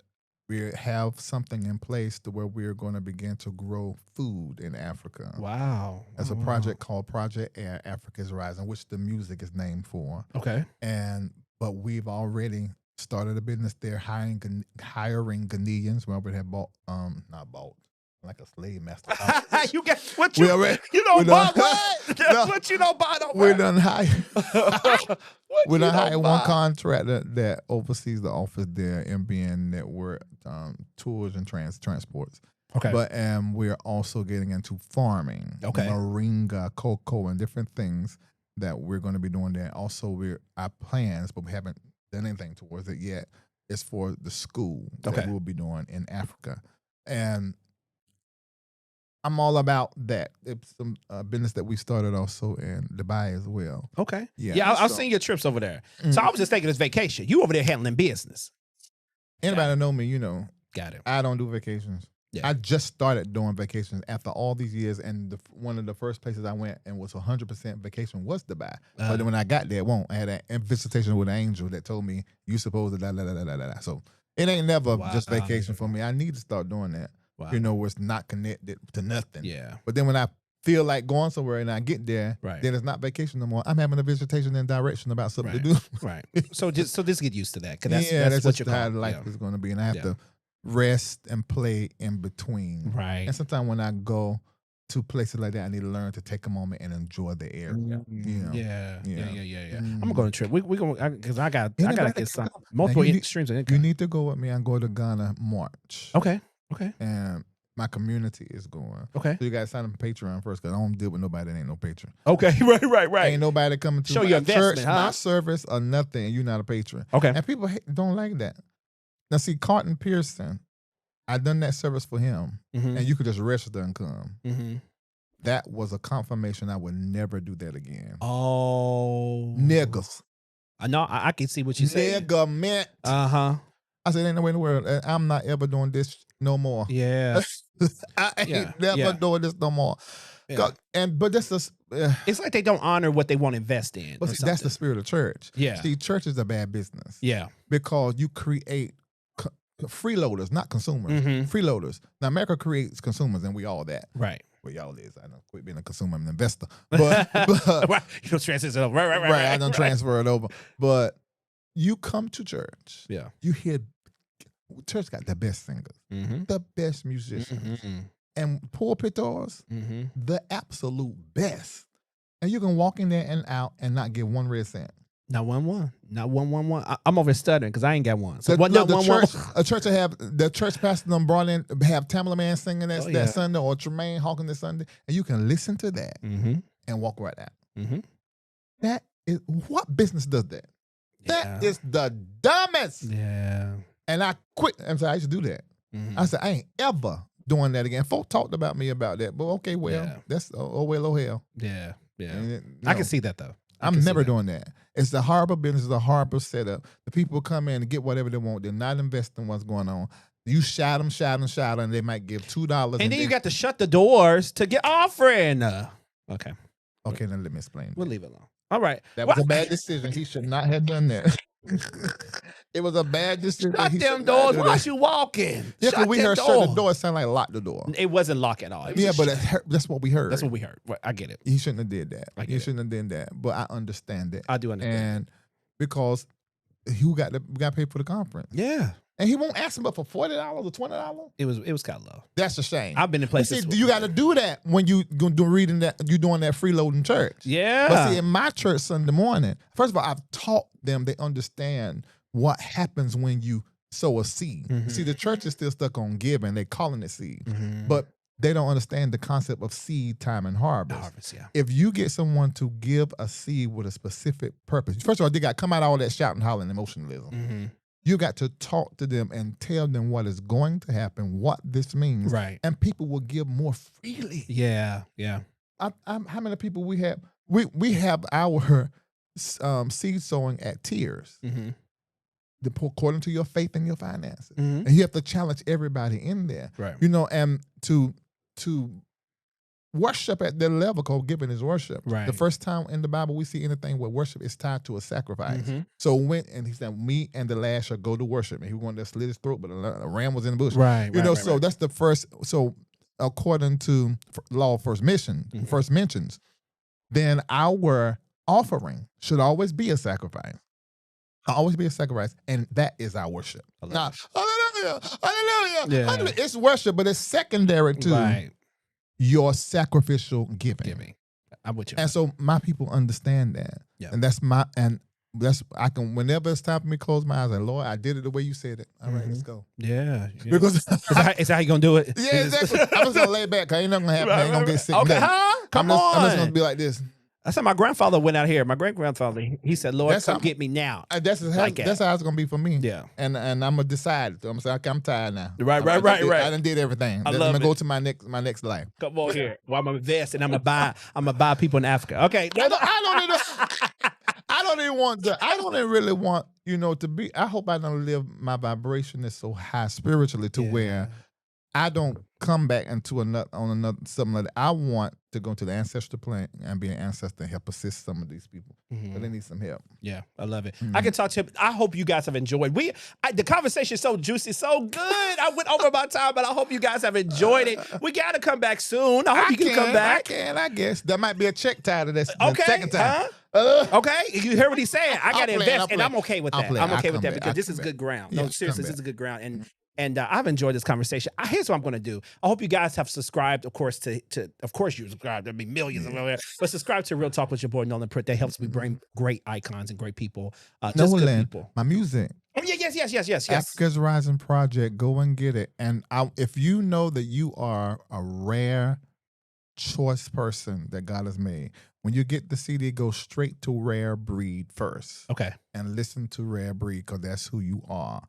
we have something in place to where we're going to begin to grow food in Africa. Wow. There's a project called Project Air Africa's Rising, which the music is named for. Okay. But we've already started a business there hiring Ghanaians. We already have not bought, like a slave master. You get what you don't buy what? That's what you don't buy. We done hired. We done hired one contractor that oversees the office there, MBN Network, tours and transports. Okay. But we're also getting into farming, moringa, cocoa, and different things that we're going to be doing there. Also, our plans, but we haven't done anything towards it yet, is for the school that we'll be doing in Africa. And I'm all about that. It's some business that we started also in Dubai as well. Okay. Yeah, I've seen your trips over there. So I was just thinking it's vacation. You over there handling business. Anybody that know me, Got it. I don't do vacations. Yeah. I just started doing vacations after all these years, and one of the first places I went and was 100% vacation was Dubai. But then when I got there, I had a visitation with an angel that told me you supposed to da da da da da da. So it ain't never just vacation for me. I need to start doing that. Wow. Where it's not connected to nothing. Yeah. But then when I feel like going somewhere and I get there, then it's not vacation no more. I'm having a visitation and direction about something to do. Right. So just get used to that, because that's what just how life is going to be, and I have to rest and play in between. Right. And sometimes when I go to places like that, I need to learn to take a moment and enjoy the area. Yeah. I'm gonna go on a trip. We gonna, because I gotta get some multiple streams of income. You need to go with me and go to Ghana March. Okay. And my community is going. Okay. So you gotta sign up for Patreon first, because I don't deal with nobody that ain't no patron. Okay. Right. Ain't nobody coming to show your investment, church, my service, or nothing, and you're not a patron. Okay. And people don't like that. Now see, Carlton Pearson, I done that service for him, and you could just register and come. That was a confirmation I would never do that again. Oh, niggas. I know. I can see what you said. Nigga. I said, ain't no way in the world. I'm not ever doing this no more. Yeah. I ain't never doing this no more. Yeah. But this is it's like they don't honor what they want to invest in. But see, that's the spirit of church. Yeah. See, church is a bad business. Yeah. Because you create freeloaders, not consumers. Freeloaders. Now America creates consumers, and we all that. Right. Well, y'all is. I don't quit being a consumer, I'm an investor. But you don't transfer it over. Right. I don't transfer it over. But you come to church. Yeah. You hear church got the best singers, the best musicians, and pulpitors, the absolute best. And you can walk in there and out and not get one red cent. Not one. I'm over stuttering because I ain't got one. So a church that have the church pastor them brought in, have Tamala Man singing that Sunday, or Tremaine Hawkins this Sunday, and you can listen to that and walk right out. That is, what business does that? That is the dumbest. Yeah. And I quit. I used to do that. I said, I ain't ever doing that again. Folk talked about me about that, but okay, that's oh hell. Yeah. I can see that though. I'm never doing that. It's the horrible business, it's a horrible setup. The people come in and get whatever they want. They're not investing in what's going on. You shout them, and they might give $2. And then you got to shut the doors to get offering. Okay, now let me explain. We'll leave it alone. All right. That was a bad decision. He should not have done that. It was a bad decision. Shut them doors. Why you walking? Yeah, because we heard shut the door. It sounded like lock the door. It wasn't lock at all. But that's what we heard. That's what we heard. I get it. He shouldn't have did that. He shouldn't have done that. But I understand it. I do understand. And because we got to pay for the conference. Yeah. And he won't ask him but for $40 or $20. It was kind of low. That's a shame. I've been in places. See, you got to do that when you reading that. You doing that freeloading church. Yeah. But see, in my church Sunday morning, first of all, I've taught them. They understand what happens when you sow a seed. See, the church is still stuck on giving. They calling it seed, but they don't understand the concept of seed, time, and harvest. If you get someone to give a seed with a specific purpose, first of all, they got to come out of all that shouting, hollering, emotionalism. You got to talk to them and tell them what is going to happen, what this means, right? And people will give more freely. Yeah. How many people we have? We have our seed sowing at tiers. According to your faith and your finances, and you have to challenge everybody in there, right? And to worship at their level, because giving is worship. Right. The first time in the Bible we see anything where worship is tied to a sacrifice. So he said, "Me and the lad shall go to worship," and he wanted to slit his throat, but a ram was in the bush. Right. So that's the first. So according to law of first mentions, then our offering should always be a sacrifice. Always be a sacrifice, and that is our worship. Now, hallelujah. Hallelujah. It's worship, but it's secondary to your sacrificial giving. I'm with you. And so my people understand that. Yeah. And I can, whenever it's time for me to close my eyes, like, Lord, I did it the way you said it. All right, let's go. Yeah. Because is that how you gonna do it? Yeah, exactly. I'm just gonna lay back, because ain't nothing gonna happen. I ain't gonna get sick. Okay, I'm just gonna be like this. That's how my grandfather went out here. My great-grandfather, he said, Lord, come get me now. That's how it's going to be for me. Yeah. And I'm going to decide. I'm saying, okay, I'm tired now. Right. I done did everything. I'm going to go to my next life. Come on here. Well, I'm going to invest, and I'm going to buy people in Africa. Okay. I don't even really want, to be, I hope I don't live, my vibration is so high spiritually to where I don't come back into another something like that. I want to go to the ancestral plane and be an ancestor and help assist some of these people. But they need some help. Yeah, I love it. I can talk to him. I hope you guys have enjoyed. The conversation is so juicy, so good. I went over my time, but I hope you guys have enjoyed it. We got to come back soon. I hope you can come back. I guess. There might be a check tied to this the second time. Okay, you heard what he's saying. I got to invest, and I'm okay with that. I'm okay with that because this is good ground. No, seriously, this is good ground. And I've enjoyed this conversation. Here's what I'm going to do. I hope you guys have subscribed, of course, of course you subscribe. There'll be millions of them. But subscribe to Real Talk with your boy, Noland Pruitt. That helps me bring great icons and great people. Just good people. My music. Oh, yes. Africa's Rising Project. Go and get it. And if you know that you are a rare choice person that God has made, when you get the CD, go straight to Rare Breed first. Okay. And listen to Rare Breed because that's who you are.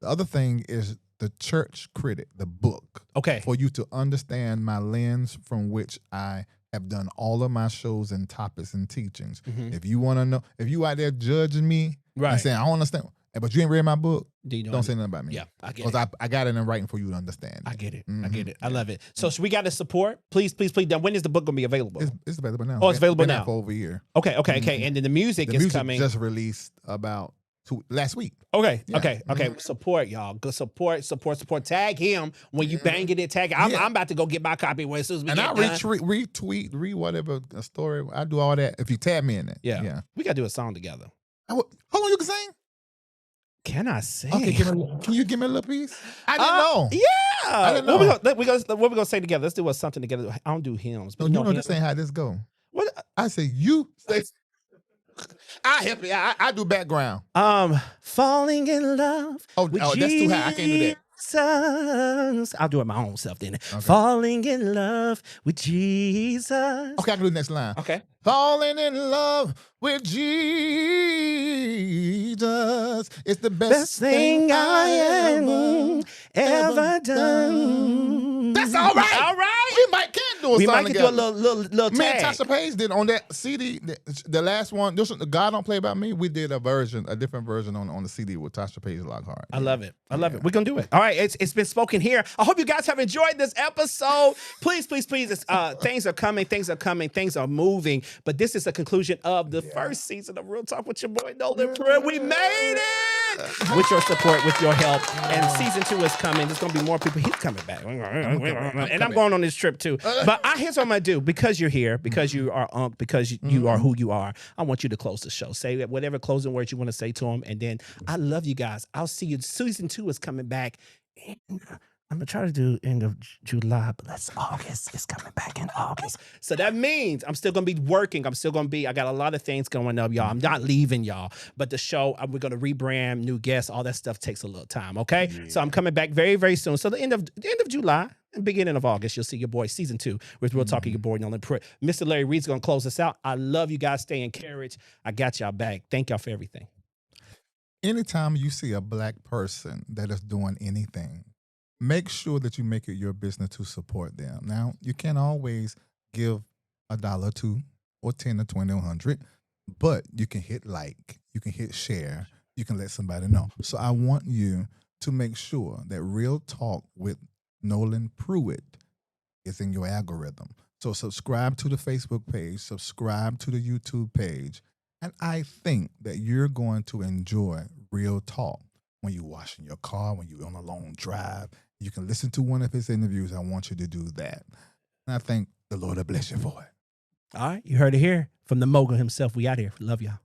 The other thing is the Church Critic, the book. Okay. For you to understand my lens from which I have done all of my shows and topics and teachings. If you want to know, if you out there judging me and saying, I don't understand, but you ain't read my book, don't say nothing about me. Yeah, I get it. Because I got it in writing for you to understand. I get it. I get it. I love it. So we got to support. Please. Now, when is the book going to be available? It's available now. Oh, it's available now. For over a year. Okay. And then the music is coming. Just released about last week. Okay. Support, y'all. Go support. Tag him when you bang it. Tag him. I'm about to go get my copy as soon as we get done. And I retweet, whatever a story. I do all that if you tag me in it. Yeah. We got to do a song together. Hold on, you can sing? Can I sing? Okay, can you give me a little piece? I didn't know. Yeah. I didn't know. What we gonna say together? Let's do something together. I don't do hymns. But you know this ain't how this go. What? I say you say. I help you. I do background. Falling in love. Oh, that's too high. I can't do that. I'll do it my own self then. Okay. Falling in love with Jesus. Okay, I can do the next line. Okay. Falling in love with Jesus. It's the best thing I ever done. That's all right. All right. We might can do a song might together. do a little tag. Me and Tasha Page did on that CD, the last one. The God Don't Play About Me. We did a different version on the CD with Tasha Page Lockhart. I love it. I love it. We're gonna do it. All right. It's been spoken here. I hope you guys have enjoyed this episode. Please. Things are coming. Things are moving. But this is the conclusion of the first season of Real Talk with your boy Noland Pruitt. We made it with your support, with your help. And season 2 is coming. There's gonna be more people. He's coming back, and I'm going on this trip too. But here's what I'm gonna do. Because you're here, because you are because you are who you are. I want you to close the show. Say whatever closing words you want to say to him, and then I love you guys. I'll see you. Season 2 is coming back. I'm gonna try to do end of July, but that's August. It's coming back in August. So that means I'm still gonna be working. I got a lot of things going up, y'all. I'm not leaving y'all. But the show, we're gonna rebrand, new guests, all that stuff takes a little time. Okay. Yeah. So I'm coming back very, very soon. So the end of July and beginning of August, you'll see your boy season 2 with Real Talk with your boy Noland Pruitt. Mr. Larry Reid's gonna close us out. I love you guys. Stay encouraged. I got y'all back. Thank y'all for everything. Anytime you see a black person that is doing anything, make sure that you make it your business to support them. Now, you can't always give $1, $2, or 10 or 20 or 100, but you can hit like, you can hit share, you can let somebody know. So I want you to make sure that Real Talk with Noland Pruitt is in your algorithm. So subscribe to the Facebook page, subscribe to the YouTube page, and I think that you're going to enjoy Real Talk when you're washing your car, when you're on a long drive. You can listen to one of his interviews. I want you to do that. And I think the Lord will bless you for it. All right. You heard it here from the mogul himself. We out here. Love y'all.